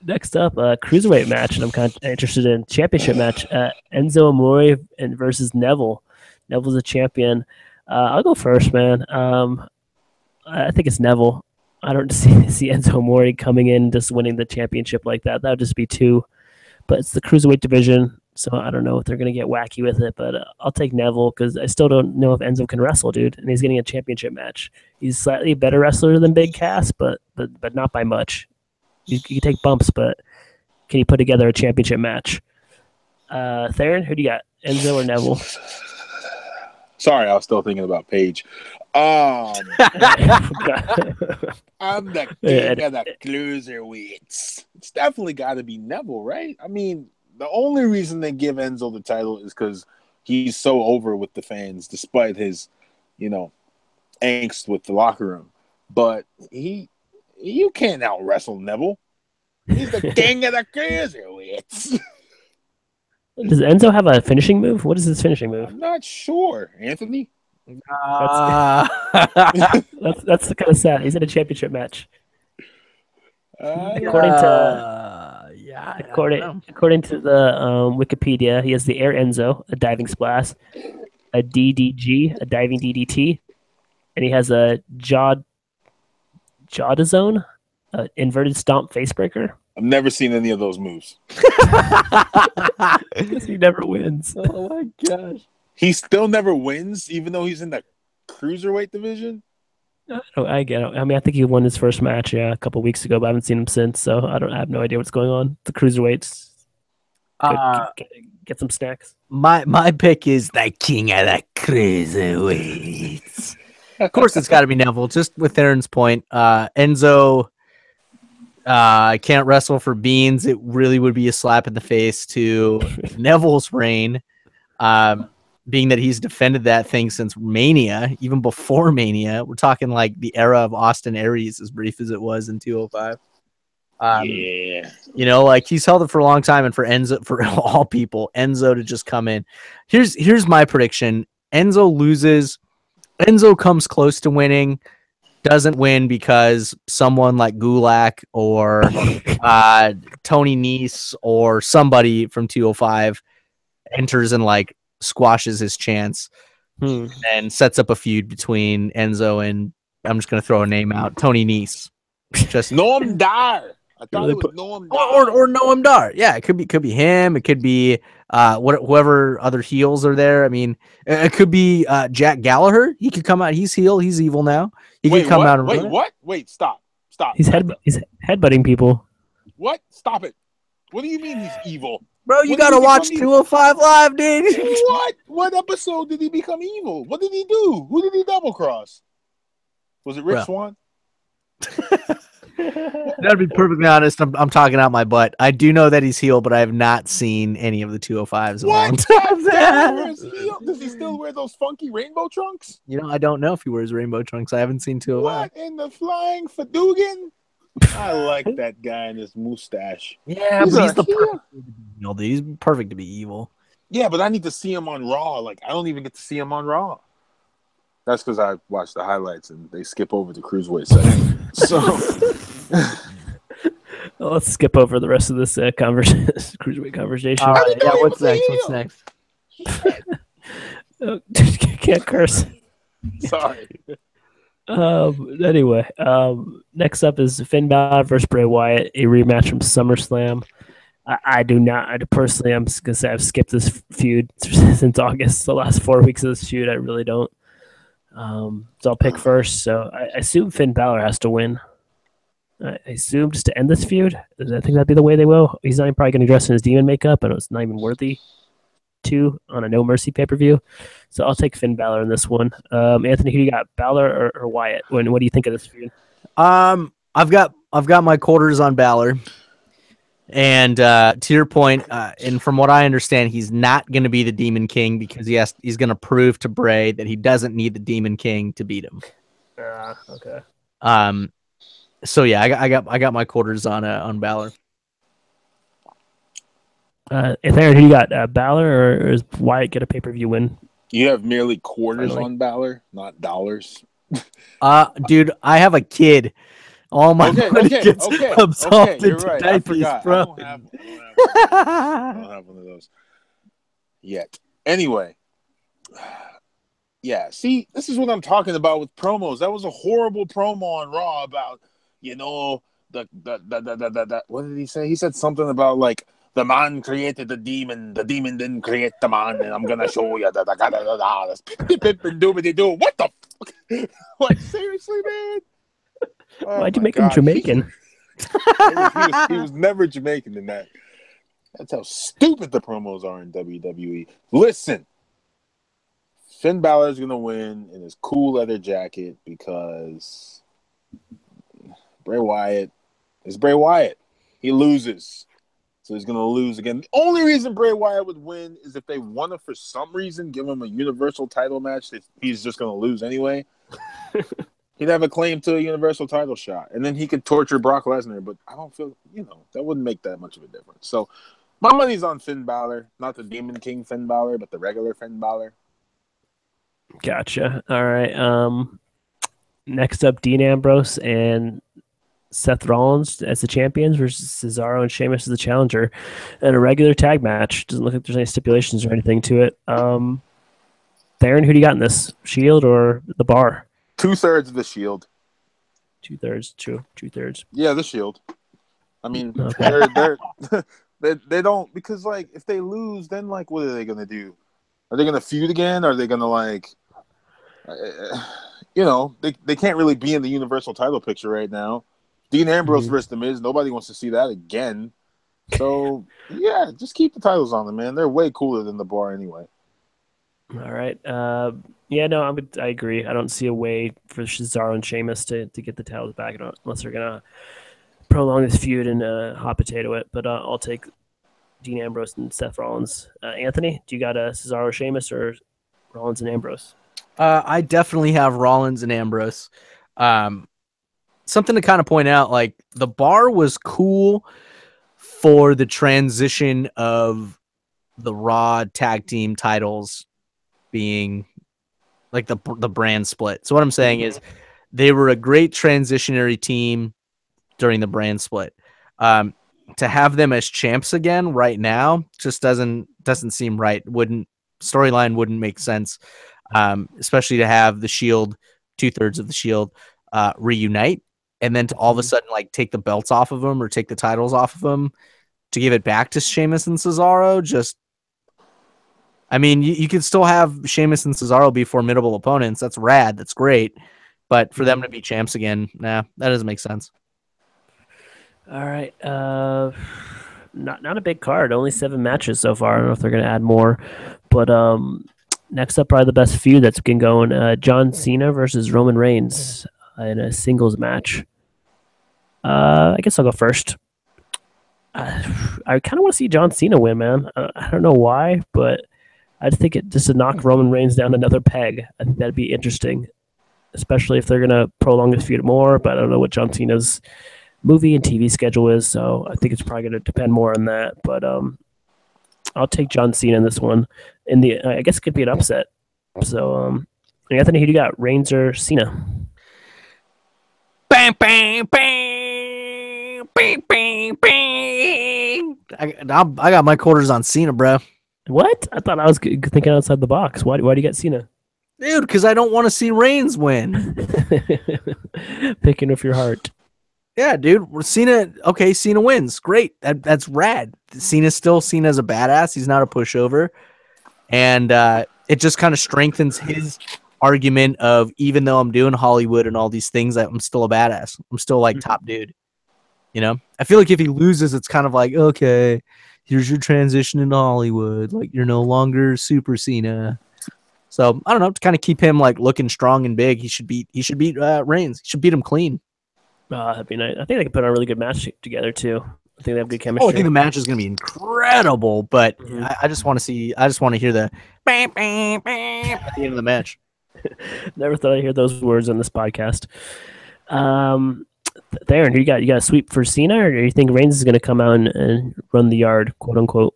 Next up, cruiserweight match, and I'm kind of interested in championship match. Enzo Amore versus Neville. Neville's a champion. I'll go first, man. I think it's Neville. I don't see Enzo Amore coming in just winning the championship like that. That would just be too. But it's the cruiserweight division, so I don't know if they're going to get wacky with it. But I'll take Neville because I still don't know if Enzo can wrestle, dude. And he's getting a championship match. He's slightly better wrestler than Big Cass, but not by much. You can take bumps, but can he put together a championship match? Theron, who do you got? Enzo or Neville? Sorry, I was still thinking about Paige. I'm the king of the cruiserweights. It's definitely got to be Neville, right? I mean, the only reason they give Enzo the title is because he's so over with the fans, despite his, angst with the locker room. But you can't out wrestle Neville. He's the king of the cruiserweights. Does Enzo have a finishing move? What is his finishing move? I'm not sure, Anthony. That's the kind of sad. He's in a championship match. According to the Wikipedia, he has the Air Enzo, a diving splash, a DDG, a diving DDT, and he has a Jawda Zone, inverted stomp facebreaker. I've never seen any of those moves. Because he never wins. Oh my gosh. He still never wins, even though he's in the cruiserweight division. I get it. I mean, I think he won his first match, a couple weeks ago, but I haven't seen him since, so I have no idea what's going on. The cruiserweights. Get some snacks. My pick is the king of the cruiserweights. Of course, it's got to be Neville. Just with Aaron's point, Enzo can't wrestle for beans. It really would be a slap in the face to Neville's reign, being that he's defended that thing since Mania, even before Mania. We're talking like the era of Austin Aries, as brief as it was in 205. Yeah, you know, like he's held it for a long time, and for Enzo, for all people, Enzo to just come in. Here's my prediction: Enzo loses. Enzo comes close to winning, doesn't win because someone like Gulak or Tony Nese or somebody from 205 enters and like squashes his chance and sets up a feud between Enzo and, I'm just gonna throw a name out, Tony Nese. Just Noam Dar. I thought it was Noam Dar. or Noam Dar. Yeah, it could be him. It could be whoever other heels are there. I mean, it could be Jack Gallagher. He could come out. He's heel. He's evil now. He could come out and Wait, stop. He's headbutting people. What? Stop it. What do you mean he's evil? Bro, you gotta watch 205 Live, dude. What episode did he become evil? What did he do? Who did he double cross? Was it Rick Swan? To be perfectly honest, I'm talking out my butt. I do know that he's heel, but I have not seen any of the 205s in a long time. Does he still wear those funky rainbow trunks? You know, I don't know if he wears rainbow trunks. I haven't seen 205. What in the flying Fadugan? I like that guy and his mustache. Yeah, but he's the perfect heel, dude. He's perfect to be evil. Yeah, but I need to see him on Raw. Like, I don't even get to see him on Raw. That's because I watch the highlights and they skip over the cruiserweight segment. So well, let's skip over the rest of this cruiserweight conversation. All right, yeah. What's next? Can't curse. Sorry. Anyway, next up is Finn Balor versus Bray Wyatt, a rematch from SummerSlam. I do not. I personally, I'm just gonna say I've skipped this feud since August. The last 4 weeks of this feud, I really don't. So I'll pick first. So I assume Finn Balor has to win. I assume just to end this feud. I think that'd be the way they will. He's not probably going to dress in his demon makeup, and it's not even worthy to on a No Mercy pay-per-view. So I'll take Finn Balor in this one. Anthony, who you got, Balor or Wyatt? What do you think of this feud? I've got my quarters on Balor. And to your point, and from what I understand, he's not going to be the Demon King because he's going to prove to Bray that he doesn't need the Demon King to beat him. Okay. So yeah, I got my quarters on Balor. Aaron, who you got, Balor or is Wyatt get a pay-per-view win? You have merely quarters on Balor, not dollars. Dude, I have a kid. All my money gets absorbed into right. diapers, bro. I don't have one of those yet. Anyway, yeah. See, this is what I'm talking about with promos. That was a horrible promo on Raw about, the what did he say? He said something about like the man created the demon didn't create the man, and I'm gonna show you What the fuck? Like, seriously, man? Oh, why'd you make him Jamaican? He was never Jamaican in that. That's how stupid the promos are in WWE. Listen, Finn Balor is going to win in his cool leather jacket because Bray Wyatt is Bray Wyatt. He loses. So he's going to lose again. The only reason Bray Wyatt would win is if they want to, for some reason, give him a Universal title match that he's just going to lose anyway. He'd have a claim to a Universal title shot. And then he could torture Brock Lesnar. But I don't feel, that wouldn't make that much of a difference. So my money's on Finn Balor. Not the Demon King Finn Balor, but the regular Finn Balor. Gotcha. All right. Next up, Dean Ambrose and Seth Rollins as the champions versus Cesaro and Sheamus as the challenger in a regular tag match. Doesn't look like there's any stipulations or anything to it. Theron, who do you got in this? Shield or the Bar? 2/3 of the Shield. 2/3. 2/3. Yeah, the Shield. I mean, Okay. they don't, because like if they lose, then like what are they gonna do? Are they gonna feud again? Are they gonna like, they can't really be in the Universal title picture right now. Dean Ambrose versus The Miz, nobody wants to see that again. So yeah, just keep the titles on them, man. They're way cooler than the bar anyway. All right. Yeah, no, I agree. I don't see a way for Cesaro and Sheamus to get the titles back unless they're gonna prolong this feud and hot potato it. But I'll take Dean Ambrose and Seth Rollins. Anthony, do you got Cesaro, Sheamus, or Rollins and Ambrose? I definitely have Rollins and Ambrose. Something to kind of point out, like the bar was cool for the transition of the Raw tag team titles being like the brand split. So what I'm saying is they were a great transitionary team during the brand split. To have them as champs again right now just doesn't seem right. Storyline wouldn't make sense. Especially to have the Shield, 2/3 of the Shield, reunite, and then to all of a sudden like take the belts off of them or take the titles off of them to give it back to Sheamus and Cesaro. I mean, you can still have Sheamus and Cesaro be formidable opponents. That's rad. That's great. But for them to be champs again, nah, that doesn't make sense. All right. Not a big card. Only 7 matches so far. I don't know if they're going to add more. But next up, probably the best feud that's been going. John Cena versus Roman Reigns in a singles match. I guess I'll go first. I kind of want to see John Cena win, man. I don't know why, but I think it just to knock Roman Reigns down another peg. I think that'd be interesting, especially if they're going to prolong this feud more. But I don't know what John Cena's movie and TV schedule is, so I think it's probably going to depend more on that. But I'll take John Cena in this one. I guess it could be an upset. So, Anthony, who do you got? Reigns or Cena? Bang, bang, bang, bang, bang, bang. I got my quarters on Cena, bro. What? I thought I was thinking outside the box. Why do you get Cena? Dude, because I don't want to see Reigns win. Picking with your heart. Yeah, dude. Cena wins. Great. That's rad. Cena's still seen as a badass. He's not a pushover. And it just kind of strengthens his argument of, even though I'm doing Hollywood and all these things, I'm still a badass. I'm still like top dude. You know? I feel like if he loses, it's kind of like, okay, here's your transition into Hollywood. Like, you're no longer Super Cena. So I don't know, to kind of keep him like looking strong and big, he should beat Reigns. He should beat him clean. That'd be nice. I think they could put on a really good match together too. I think they have good chemistry. I think the match is going to be incredible, but I just want to hear the bam, bam, bam at the end of the match. Never thought I'd hear those words on this podcast. Theron, you got a sweep for Cena, or do you think Reigns is going to come out and run the yard, quote unquote?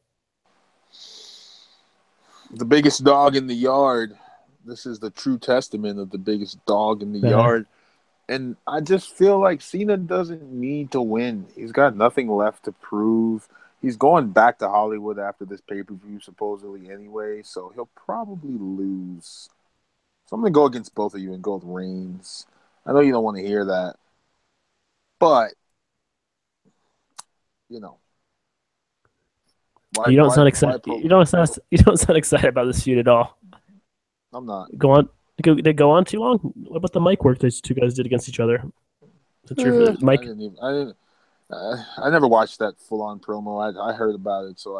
The biggest dog in the yard. This is the true testament of the biggest dog in the yard. And I just feel like Cena doesn't need to win. He's got nothing left to prove. He's going back to Hollywood after this pay-per-view, supposedly, anyway, so he'll probably lose. So I'm going to go against both of you and go with Reigns. I know you don't want to hear that. But, you know. You don't sound excited. You don't sound excited about this feud at all. I'm not. Go on. Did it go on too long? What about the mic work those two guys did against each other? Mike? I never watched that full-on promo. I heard about it, so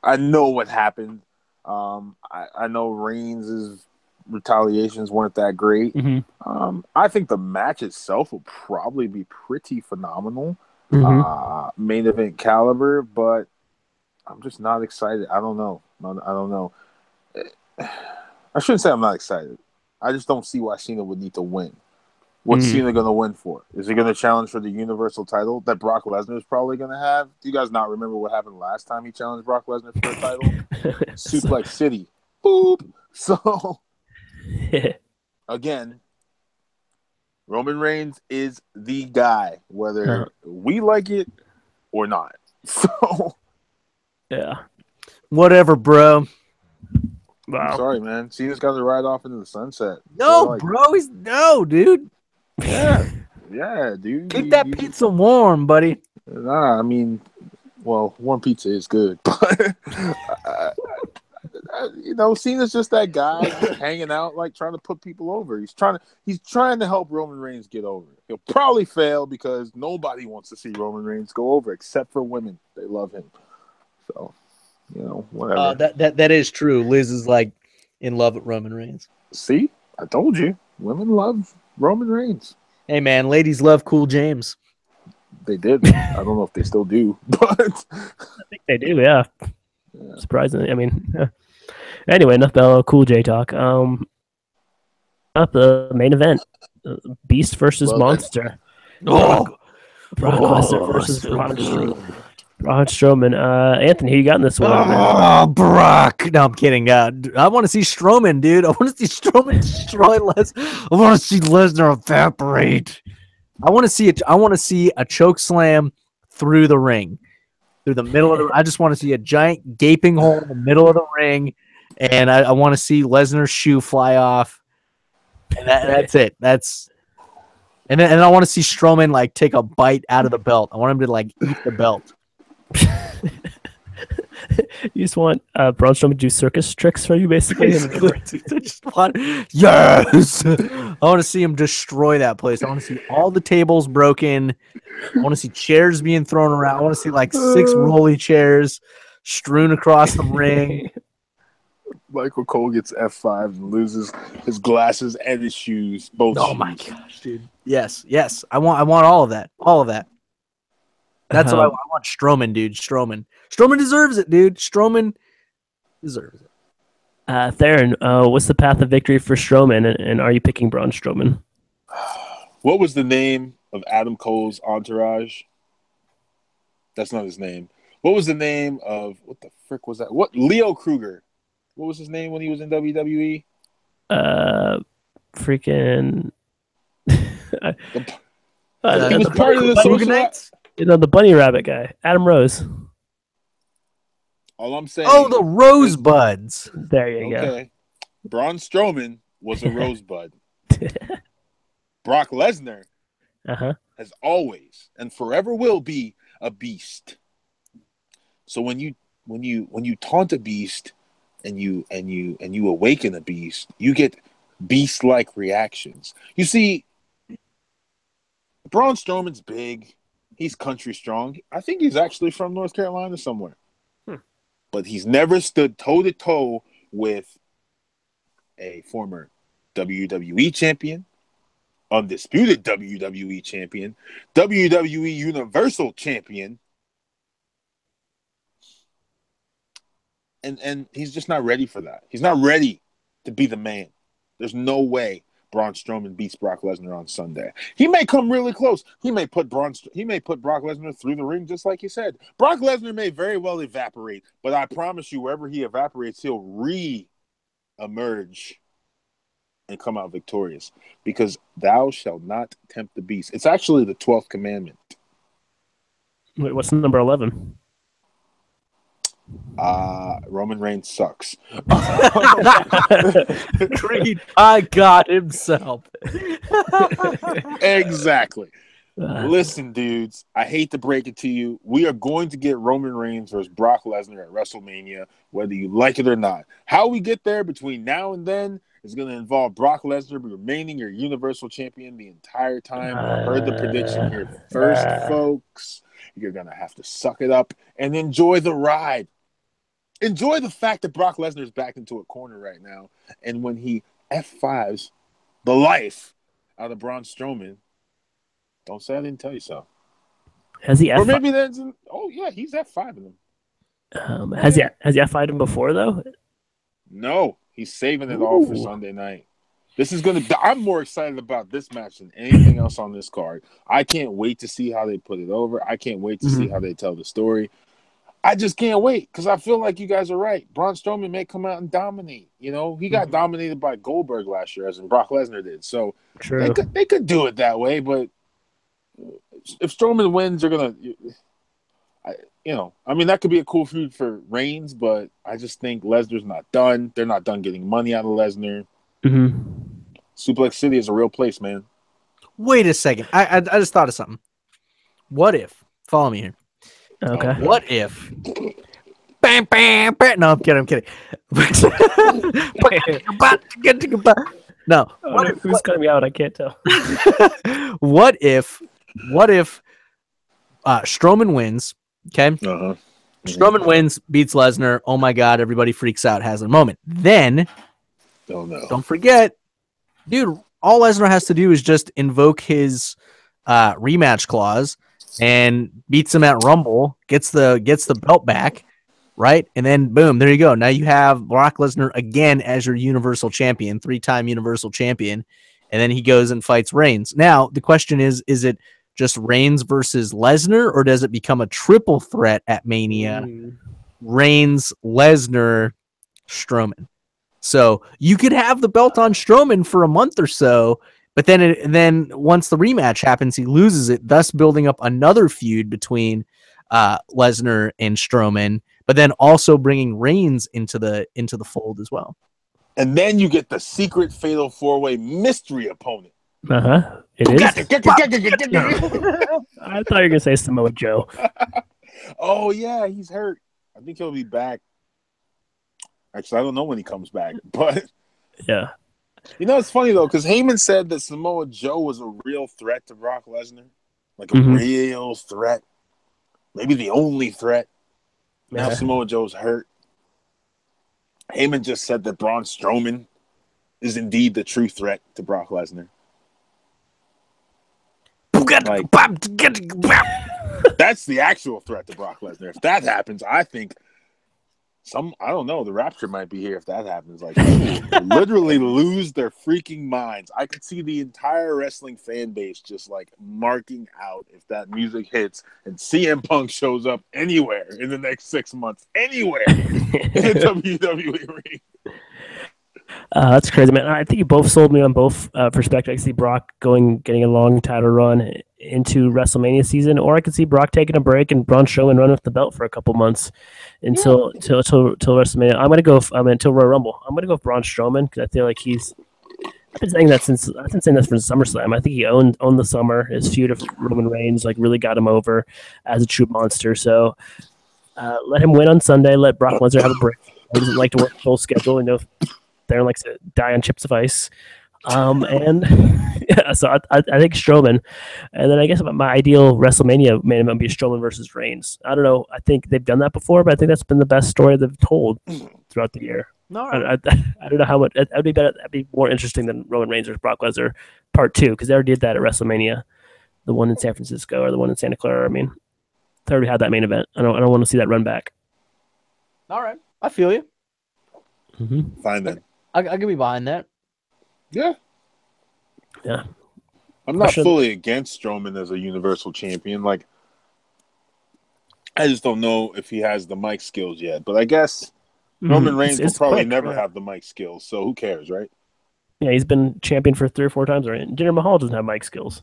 I know what happened. I know Reigns' retaliations weren't that great. Mm-hmm. I think the match itself will probably be pretty phenomenal. Mm-hmm. Main event caliber, but I'm just not excited. I don't know. I shouldn't say I'm not excited. I just don't see why Cena would need to win. What's Cena going to win for? Is he going to challenge for the Universal title that Brock Lesnar is probably going to have? Do you guys not remember what happened last time he challenged Brock Lesnar for the title? Suplex City. Boop. So, again, Roman Reigns is the guy, whether we like it or not. So, yeah. Whatever, bro. Wow. I'm sorry, man. Cena's got to ride off into the sunset. No, bro. No, dude. Yeah. Yeah, dude. Keep that pizza warm, buddy. Nah, I mean, well, warm pizza is good, but Cena's just that guy just hanging out, like trying to put people over. He's trying to help Roman Reigns get over. He'll probably fail because nobody wants to see Roman Reigns go over except for women. They love him, so whatever. That is true. Liz is like in love with Roman Reigns. See, I told you, women love Roman Reigns. Hey man, ladies love Cool James. They did. I don't know if they still do, but I think they do. Yeah. Surprisingly, I mean. Anyway, enough about Cool J talk. Not the main event: Beast versus Monster. Brock Lesnar versus Braun Strowman. Anthony, who you got in this one? Oh, Brock! No, I'm kidding. I want to see Strowman, dude. I want to see Strowman destroy Lesnar. I want to see Lesnar evaporate. I want to see it. I want to see a choke slam through the ring, through the middle of the. I just want to see a giant gaping hole in the middle of the ring, and I want to see Lesnar's shoe fly off, and that's it. And then I want to see Strowman like take a bite out of the belt. I want him to like eat the belt. You just want Braun Strowman to do circus tricks for you, basically. Yes! I want to see him destroy that place. I want to see all the tables broken. I want to see chairs being thrown around. I want to see like 6 rolly chairs strewn across the ring. Michael Cole gets F5 and loses his glasses and his shoes. Both. Oh my gosh, dude! Yes. I want all of that. All of that. That's what I want. Strowman, dude. Strowman deserves it, dude. Strowman deserves it. Theron, what's the path of victory for Strowman, and are you picking Braun Strowman? What was the name of Adam Cole's entourage? That's not his name. What was the name of what the frick was that? What Leo Kruger? What was his name when he was in WWE? Freaking. He was part of the social. The bunny rabbit guy, Adam Rose. All I'm saying. Oh, the Rosebuds. There you go. Okay. Braun Strowman was a rosebud. Brock Lesnar has always and forever will be a beast. So when you taunt a beast and you awaken a beast, you get beast-like reactions. You see, Braun Strowman's big. He's country strong. I think he's actually from North Carolina somewhere. But he's never stood toe-to-toe with a former WWE champion, undisputed WWE champion, WWE Universal champion. And he's just not ready for that. He's not ready to be the man. There's no way Braun Strowman beats Brock Lesnar on Sunday. He may come really close. He may put Brock Lesnar through the ring, just like you said. Brock Lesnar may very well evaporate, but I promise you, wherever he evaporates, he'll re-emerge and come out victorious. Because thou shalt not tempt the beast. It's actually the 12th commandment. Wait, what's number 11? Roman Reigns sucks. Creed by God himself. Exactly. Listen, dudes, I hate to break it to you. We are going to get Roman Reigns versus Brock Lesnar at WrestleMania, whether you like it or not. How we get there between now and then is going to involve Brock Lesnar remaining your Universal Champion the entire time. I heard the prediction here first, folks. You're going to have to suck it up and enjoy the ride. Enjoy the fact that Brock Lesnar is backed into a corner right now. And when he F5s the life out of Braun Strowman, don't say I didn't tell you so. Has he F5? Or maybe there's he's F5ing him. Has he F5'd him before, though? No, he's saving it all for Sunday night. I'm more excited about this match than anything else on this card. I can't wait to see how they put it over. I can't wait to see how they tell the story. I just can't wait because I feel like you guys are right. Braun Strowman may come out and dominate. You know, he got dominated by Goldberg last year, as in Brock Lesnar did. So they could do it that way. But if Strowman wins, they're gonna, that could be a cool feud for Reigns. But I just think Lesnar's not done. They're not done getting money out of Lesnar. Suplex City is a real place, man. Wait a second. I just thought of something. What if? Follow me here. Okay. What if? Bam, bam, bam. No, I'm kidding. No. Who's cutting me out? I can't tell. What if Strowman wins? Okay. Uh-huh. Strowman wins, beats Lesnar. Oh my God, everybody freaks out, has a moment. Then, don't forget, dude, all Lesnar has to do is just invoke his rematch clause and beats him at Rumble, gets the belt back, right? And then boom, there you go. Now you have Brock Lesnar again as your Universal Champion, 3-time Universal Champion, and then he goes and fights Reigns. Now the question is it just Reigns versus Lesnar, or does it become a triple threat at Mania? Reigns, Lesnar, Strowman. So you could have the belt on Strowman for a month or so, but then once the rematch happens, he loses it, thus building up another feud between Lesnar and Strowman, but then also bringing Reigns into the fold as well. And then you get the secret fatal 4-way mystery opponent. It is. I thought you were gonna say Samoa Joe. Oh yeah, he's hurt. I think he'll be back. Actually, I don't know when he comes back, but yeah. You know, it's funny though, because Heyman said that Samoa Joe was a real threat to Brock Lesnar, like a real threat, maybe the only threat. Now Samoa Joe's hurt. Heyman just said that Braun Strowman is indeed the true threat to Brock Lesnar. Like, that's the actual threat to Brock Lesnar. If that happens, I think I don't know, the Rapture might be here if that happens. Like, literally lose their freaking minds. I could see the entire wrestling fan base just like marking out if that music hits and CM Punk shows up anywhere in the next 6 months, anywhere in the WWE ring. That's crazy, man. I think you both sold me on both perspectives. I see Brock getting a long title run into WrestleMania season, or I could see Brock taking a break and Braun Strowman running with the belt for a couple months until WrestleMania. I'm gonna go until Royal Rumble. I'm gonna go with Braun Strowman because I feel like I've been saying that from SummerSlam. I think he owned the summer. His feud with Roman Reigns like really got him over as a true monster. So let him win on Sunday. Let Brock Lesnar have a break. He doesn't like to work full schedule. You know, Darren likes to die on chips of ice. And yeah, so I think Strowman. And then I guess my ideal WrestleMania main event would be Strowman versus Reigns. I don't know. I think they've done that before, but I think that's been the best story they've told throughout the year. No, I don't know how much. That'd be better. That'd be more interesting than Roman Reigns versus Brock Lesnar Part 2, because they already did that at WrestleMania, the one in San Francisco or the one in Santa Clara. I mean, they already had that main event. I don't want to see that run back. All right, I feel you. Fine then. I can be behind that. Yeah. I'm not fully against Strowman as a Universal Champion. Like, I just don't know if he has the mic skills yet. But I guess Roman Reigns will probably never have the mic skills, so who cares, right? Yeah, he's been champion for 3 or 4 times already. Jinder Mahal doesn't have mic skills.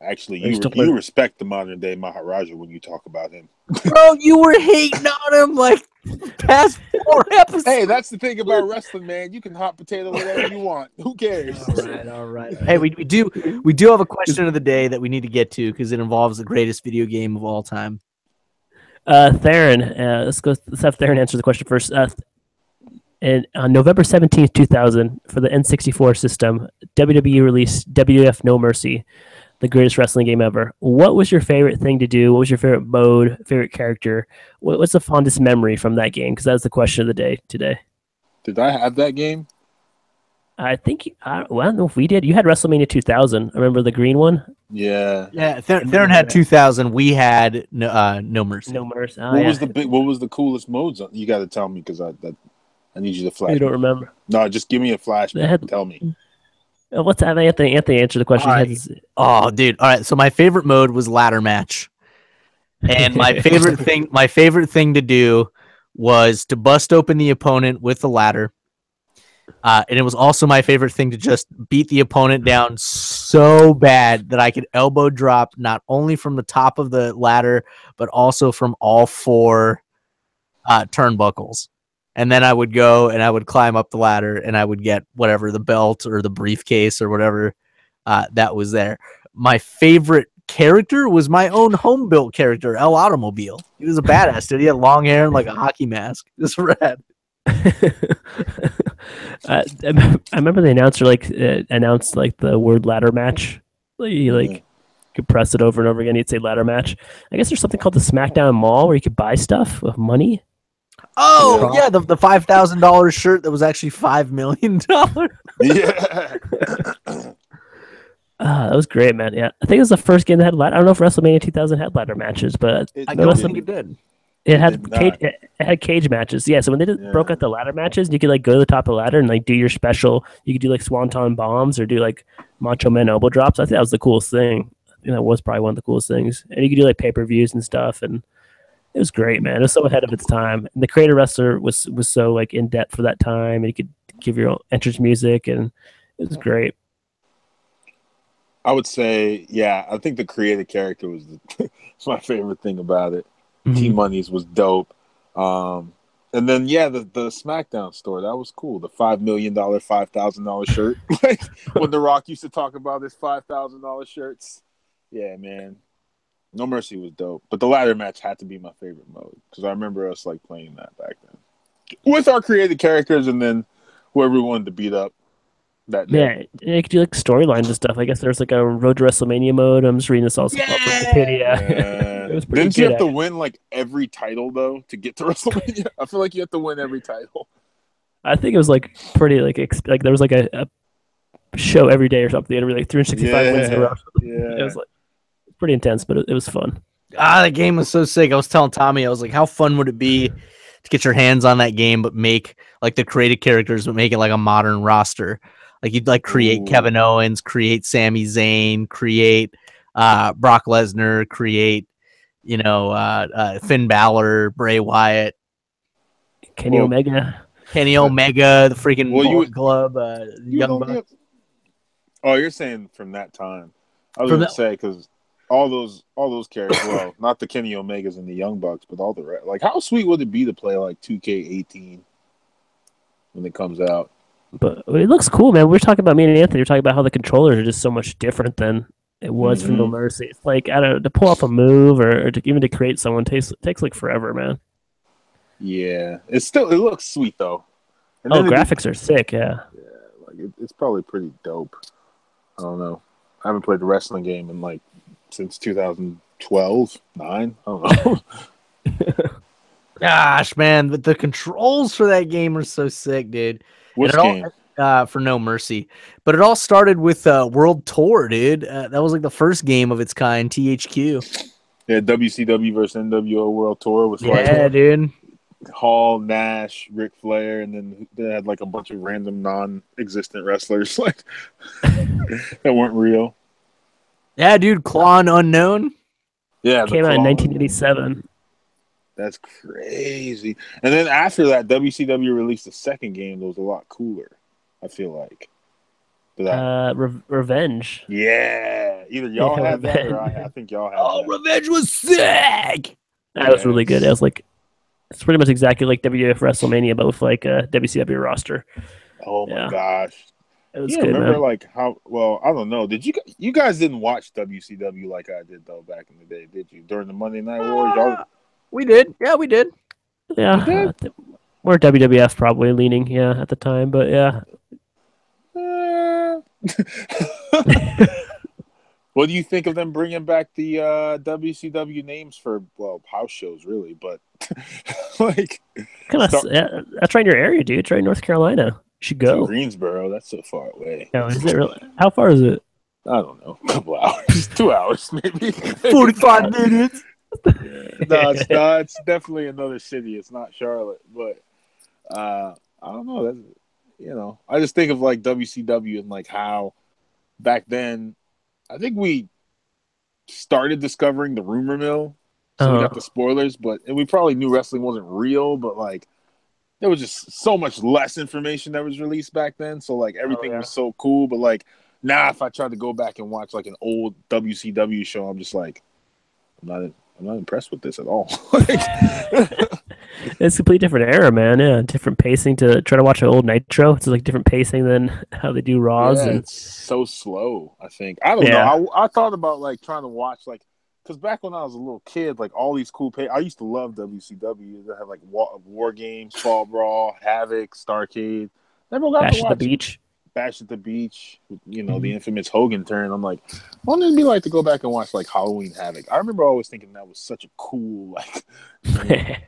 Actually, you respect the modern day Maharaja when you talk about him. Bro, you were hating on him like past 4 episodes. Hey, that's the thing about wrestling, man. You can hot potato whatever you want. Who cares? All right. Hey, we do have a question of the day that we need to get to because it involves the greatest video game of all time. Theron, let's have Theron answer the question first. And on November 17th, 2000, for the N64 system, WWE released WWF No Mercy, the greatest wrestling game ever. What was your favorite thing to do? What was your favorite mode, favorite character? What's the fondest memory from that game? Because that's the question of the day today. Did I have that game? I think, I don't know if we did. You had WrestleMania 2000. Remember the green one? Yeah. Yeah, Theron had 2000. We had No Mercy. No Mercy. What was the coolest modes? You got to tell me because I need you to flash. You don't remember? No, just give me a flashback. Tell me. Let's have Anthony answer the question. Right. Oh, dude. All right. So my favorite mode was ladder match. And my favorite thing to do was to bust open the opponent with the ladder. And it was also my favorite thing to just beat the opponent down so bad that I could elbow drop not only from the top of the ladder, but also from all 4 turnbuckles. And then I would go and I would climb up the ladder and I would get whatever, the belt or the briefcase or whatever that was there. My favorite character was my own home built character, El Automobile. He was a badass dude. He had long hair and like a hockey mask. It was rad. I remember the announcer announced like the word ladder match. He could press it over and over again. He'd say ladder match. I guess there's something called the SmackDown Mall where you could buy stuff with money. Oh yeah, the $5,000 shirt that was actually $5 million. Yeah. That was great, man. Yeah, I think it was the first game that had ladder. I don't know if WrestleMania 2000 had ladder matches, but I don't think it did. It had cage matches. Yeah, so when they broke out the ladder matches, you could like go to the top of the ladder and like do your special. You could do like swanton bombs or do like Macho Man elbow drops. I think that was the coolest thing. I think that was probably one of the coolest things. And you could do like pay-per-views and stuff, and it was great, man. It was so ahead of its time. And the creator wrestler was so like in depth for that time, and you could give your own entrance music, and it was great. I would say, yeah, I think the creative character was my favorite thing about it. Mm-hmm. T-Money's was dope. And then, yeah, the SmackDown store, that was cool. The $5 million, $5,000 shirt. Like when The Rock used to talk about his $5,000 shirts. Yeah, man. No Mercy was dope. But the ladder match had to be my favorite mode because I remember us like playing that back then. With our creative characters and then whoever we wanted to beat up. Yeah, you could do like storylines and stuff. I guess there's like a Road to WrestleMania mode. I'm just reading this also off Wikipedia. It was pretty Didn't good, you have to win like every title though to get to WrestleMania? I feel like you have to win every title. I think it was like pretty like there was like a show every day or something. Every like 365 wins in a row. Yeah, it was like pretty intense, but it was fun. The game was so sick. I was telling Tommy, I was like, how fun would it be to get your hands on that game, but make like the creative characters, but make it like a modern roster. Like you'd like create Kevin Owens, create Sami Zayn, create Brock Lesnar, create Finn Balor, Bray Wyatt, Kenny Omega, the freaking Bullet Club, Young Bucks. Oh, you're saying from that time? I was going to say because all those characters, well, not the Kenny Omegas and the Young Bucks, but all the rest. Like, how sweet would it be to play like 2K18 when it comes out? But it looks cool, man. We're talking about me and Anthony. We're talking about how the controllers are just so much different than it was for No Mercy. It's like I don't know, to pull off a move or even to create someone takes like forever, man. Yeah, it looks sweet though. And graphics are sick. Yeah, like it's probably pretty dope. I don't know. I haven't played a wrestling game in like since 2012, 9. I don't know. Gosh, man, but the controls for that game are so sick, dude. Which game? For No Mercy. But it all started with World Tour, dude. That was like the first game of its kind, THQ. Yeah, WCW versus NWO World Tour was dude. Hall, Nash, Ric Flair, and then they had like a bunch of random non-existent wrestlers like that weren't real. Yeah, dude, Claw Unknown. Yeah, came out in 1987. That's crazy. And then after that, WCW released a second game that was a lot cooler, I feel like. Revenge. Yeah. Either y'all had that or I think y'all had that. Revenge was sick! That was really good. It was like, it's pretty much exactly like WWF WrestleMania, but with like a WCW roster. Oh my gosh. It was good, remember man. like how, well, I don't know. Did you guys didn't watch WCW like I did though back in the day, did you? During the Monday Night Wars? Y'all... We did. Yeah, we did. Yeah. We're WWF probably leaning, at the time, but yeah. What do you think of them bringing back the WCW names for, well, house shows, really? But, like... that's right in your area, dude. It's right in North Carolina. You should go. Greensboro, that's so far away. No, is it really? How far is it? I don't know. A couple hours. 2 hours, maybe. 45 minutes. No, it's definitely another city. It's not Charlotte, but I don't know. That's, I just think of like WCW and like how back then, I think we started discovering the rumor mill, so we got the spoilers. And we probably knew wrestling wasn't real, but like there was just so much less information that was released back then. So like everything was so cool, but like now if I tried to go back and watch like an old WCW show, I'm just like, I'm not impressed with this at all. It's a completely different era, man. Yeah, different pacing to try to watch an old Nitro. It's like different pacing than how they do Raws. Yeah, And it's so slow. I think I don't know. I thought about like trying to watch like because back when I was a little kid, like all these cool I used to love WCW. They have like War Games, Fall Brawl, Havoc, Starcade. Never got Bash to at watch the Beach. Bash at the Beach. You know, the infamous Hogan turn. I'm like, what would it be like to go back and watch like Halloween Havoc? I remember always thinking that was such a cool like.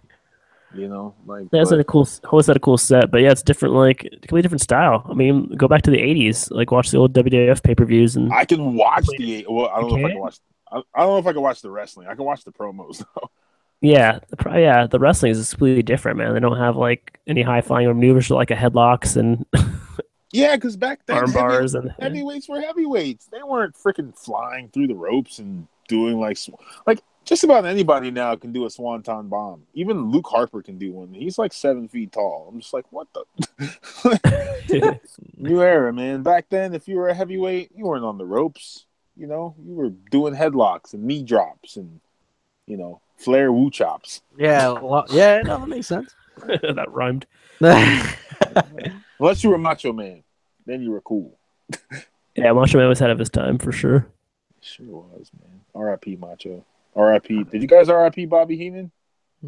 You know, like That's a cool, always had a cool set, but yeah, it's different, like completely different style. I mean, go back to the '80s, like watch the old WWF pay-per-views, and I can watch the. Well, I don't know if I can watch. I don't know if I can watch the wrestling. I can watch the promos though. Yeah, the wrestling is completely different, man. They don't have like any high flying maneuvers like a headlocks and Yeah, because back then arm bars and heavyweights were heavyweights. They weren't freaking flying through the ropes and doing like just about anybody now can do a swanton bomb. Even Luke Harper can do one. He's like 7 feet tall. I'm just like, what the new era, man. Back then, if you were a heavyweight, you weren't on the ropes. You know, you were doing headlocks and knee drops and Flair woo chops. Yeah, well, yeah, no, that makes sense. That rhymed. Unless you were Macho Man, then you were cool. Yeah, Macho Man was ahead of his time for sure. Sure was, man. R.I.P. Macho. R.I.P. Did you guys R.I.P. Bobby Heenan?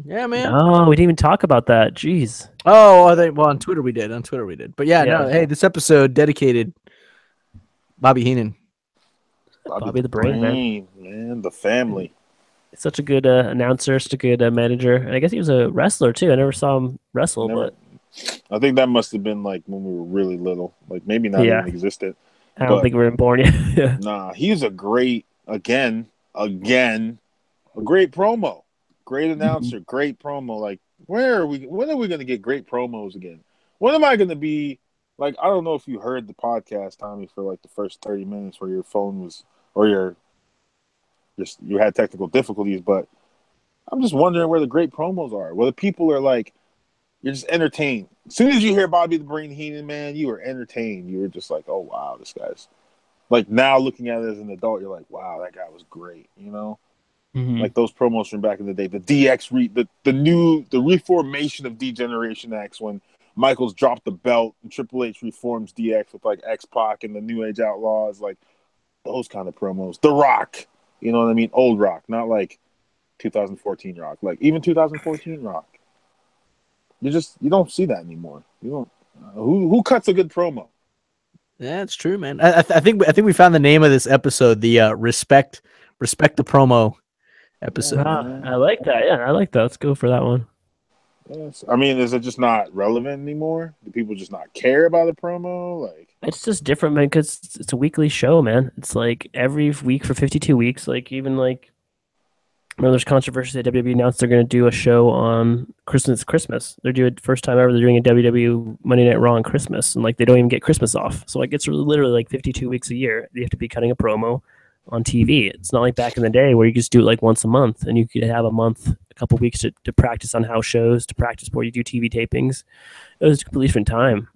Yeah, man. No, we didn't even talk about that. Jeez. Oh, on Twitter we did. But yeah, no. Hey, this episode dedicated Bobby Heenan. Bobby the Brain, man. The family. Such a good announcer, such a good manager. And I guess he was a wrestler too. I never saw him wrestle, but I think that must have been like when we were really little, like maybe not even existed. I don't think we were born yet. Nah, he's a great again, a great promo, great announcer, great promo. Like, when are we going to get great promos again? When am I going to be like? I don't know if you heard the podcast, Tommy, for like the first 30 minutes where your phone was or you had technical difficulties, but I'm just wondering where the great promos are. Where the people are like, you're just entertained. As soon as you hear Bobby the Brain Heenan, man, you were entertained. You were just like, oh wow, this guy's like, now looking at it as an adult, you're like, wow, that guy was great. You know, like those promos from back in the day, the DX the reformation of D-Generation X when Michaels dropped the belt and Triple H reforms DX with like X-Pac and the New Age Outlaws, like those kind of promos. The Rock, you know what I mean? Old Rock, not like 2014 Rock, like even 2014 Rock. You don't see that anymore. You don't. Who cuts a good promo? Yeah, it's true, man. I think we found the name of this episode, the respect the promo episode. I like that. Yeah, I like that. Let's go for that one. Yes. I mean, is it just not relevant anymore? Do people just not care about a promo? Like, it's just different, man, because it's a weekly show, man. It's like every week for 52 weeks. Like, even like, remember there's controversy that WWE announced they're going to do a show on Christmas. They're doing first time ever. They're doing a WWE Monday Night Raw on Christmas, and like they don't even get Christmas off. So like it's literally like 52 weeks a year. You have to be cutting a promo on TV. It's not like back in the day where you just do it like once a month, and you could have a couple weeks to practice on house shows, to practice before you do TV tapings. It was a completely different time.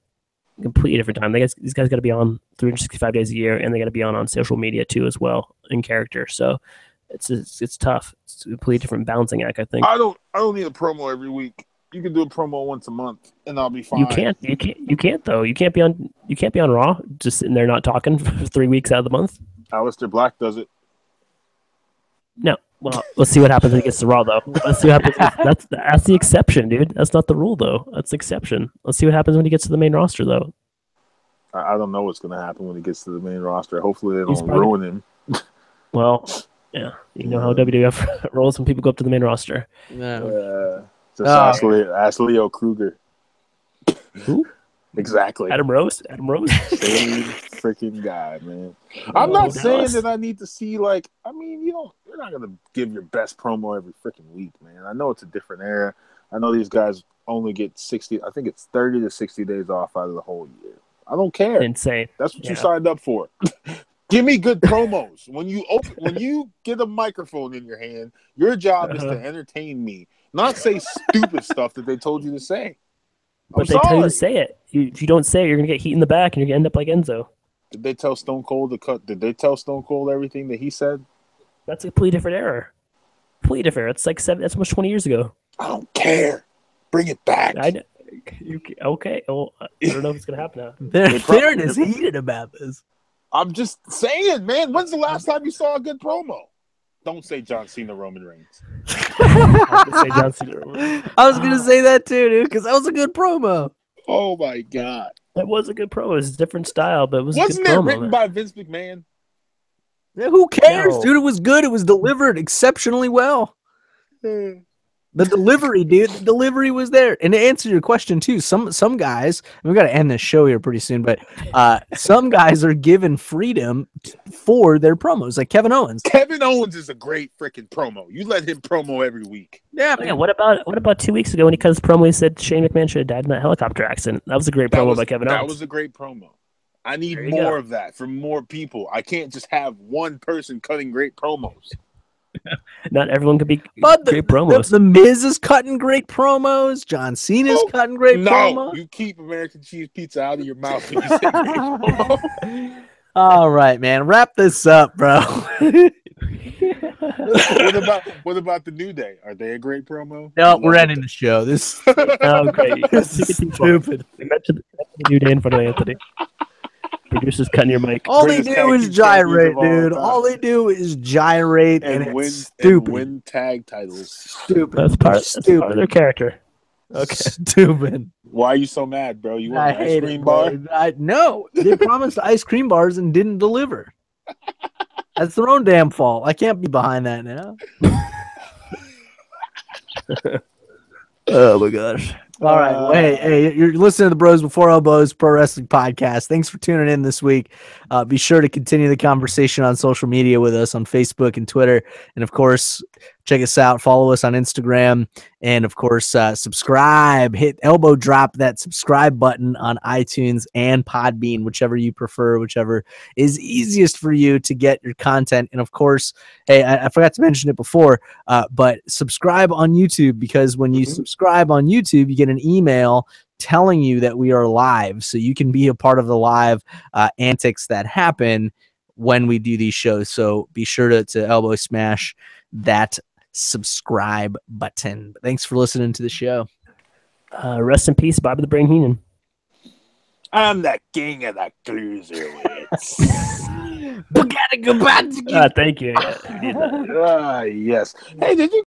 These guys got to be on 365 days a year, and they got to be on social media too as well in character. So it's tough. It's a completely different balancing act, I think. I don't need a promo every week. You can do a promo once a month, and I'll be fine. You can't though. You can't be on Raw just sitting there not talking for 3 weeks out of the month. Aleister Black does it. No. Well, let's see what happens when he gets to Raw, though. Let's see what happens. That's the exception, dude. That's not the rule, though. That's the exception. Let's see what happens when he gets to the main roster, though. I don't know what's going to happen when he gets to the main roster. Hopefully, they don't ruin him. Well, yeah, you know how WWF rolls when people go up to the main roster. No. Ask Leo Kruger. Who? Exactly. Adam Rose. Same freaking guy, man. I'm not saying that I need to see like. I mean, you're not gonna give your best promo every freaking week, man. I know it's a different era. I know these guys only get 60. I think it's 30 to 60 days off out of the whole year. I don't care. Insane. That's what you signed up for. Give me good promos. When you get a microphone in your hand, your job is to entertain me, not say stupid stuff that they told you to say. But they tell you to say it. If you don't say it, you're gonna get heat in the back, and you're gonna end up like Enzo. Did they tell Stone Cold to cut? Did they tell Stone Cold everything that he said? That's a completely different era. Completely different. It's like that's almost 20 years ago. I don't care. Bring it back. Okay. Well, I don't know if it's gonna happen now. They're as heated about this. I'm just saying, man. When's the last time you saw a good promo? Don't say John Cena, Roman Reigns. I was gonna say John Cena. I was gonna say that too, dude, because that was a good promo. Oh my god, that was a good promo. It was a different style, but it was wasn't a good promo, written by Vince McMahon? Yeah, who cares, No. dude? It was good. It was delivered exceptionally well. The delivery, dude. The delivery was there. And to answer your question too, some guys, we've got to end this show here pretty soon, but some guys are given freedom for their promos, like Kevin Owens. Kevin Owens is a great freaking promo. You let him promo every week. Yeah, man. What about 2 weeks ago when he cut his promo? He said Shane McMahon should have died in that helicopter accident. That was a great promo by Kevin Owens. That was a great promo. I need more of that from more people. I can't just have one person cutting great promos. Not everyone could be great promos. The Miz is cutting great promos. John Cena's cutting great promos. You keep American cheese pizza out of your mouth when you say great promo. All right, man. Wrap this up, bro. What about the New Day? Are they a great promo? No, we're ending the show. This great. This is stupid. They mentioned the New Day in front of Anthony. Producers cutting your mic. All they do is gyrate, dude. All they do is gyrate and win, it's stupid. And win tag titles. Stupid. That's part of their character. Okay. Stupid. Why are you so mad, bro? You want an ice cream bar? No, they promised ice cream bars and didn't deliver. That's their own damn fault. I can't be behind that now. Oh my gosh. All right. Well, hey, you're listening to the Bros Before Elbows Pro Wrestling Podcast. Thanks for tuning in this week. Be sure to continue the conversation on social media with us on Facebook and Twitter. And of course, check us out. Follow us on Instagram. And of course, subscribe. Hit elbow drop that subscribe button on iTunes and Podbean, whichever you prefer, whichever is easiest for you to get your content. And of course, hey, I forgot to mention it before, but subscribe on YouTube, because when you subscribe on YouTube, you get an email telling you that we are live, so you can be a part of the live antics that happen when we do these shows. So be sure to elbow smash that subscribe button. Thanks for listening to the show. Rest in peace, Bobby the Brain Heenan. I'm the king of the cruiserweights. Thank you. Yeah, Yes. Hey, did you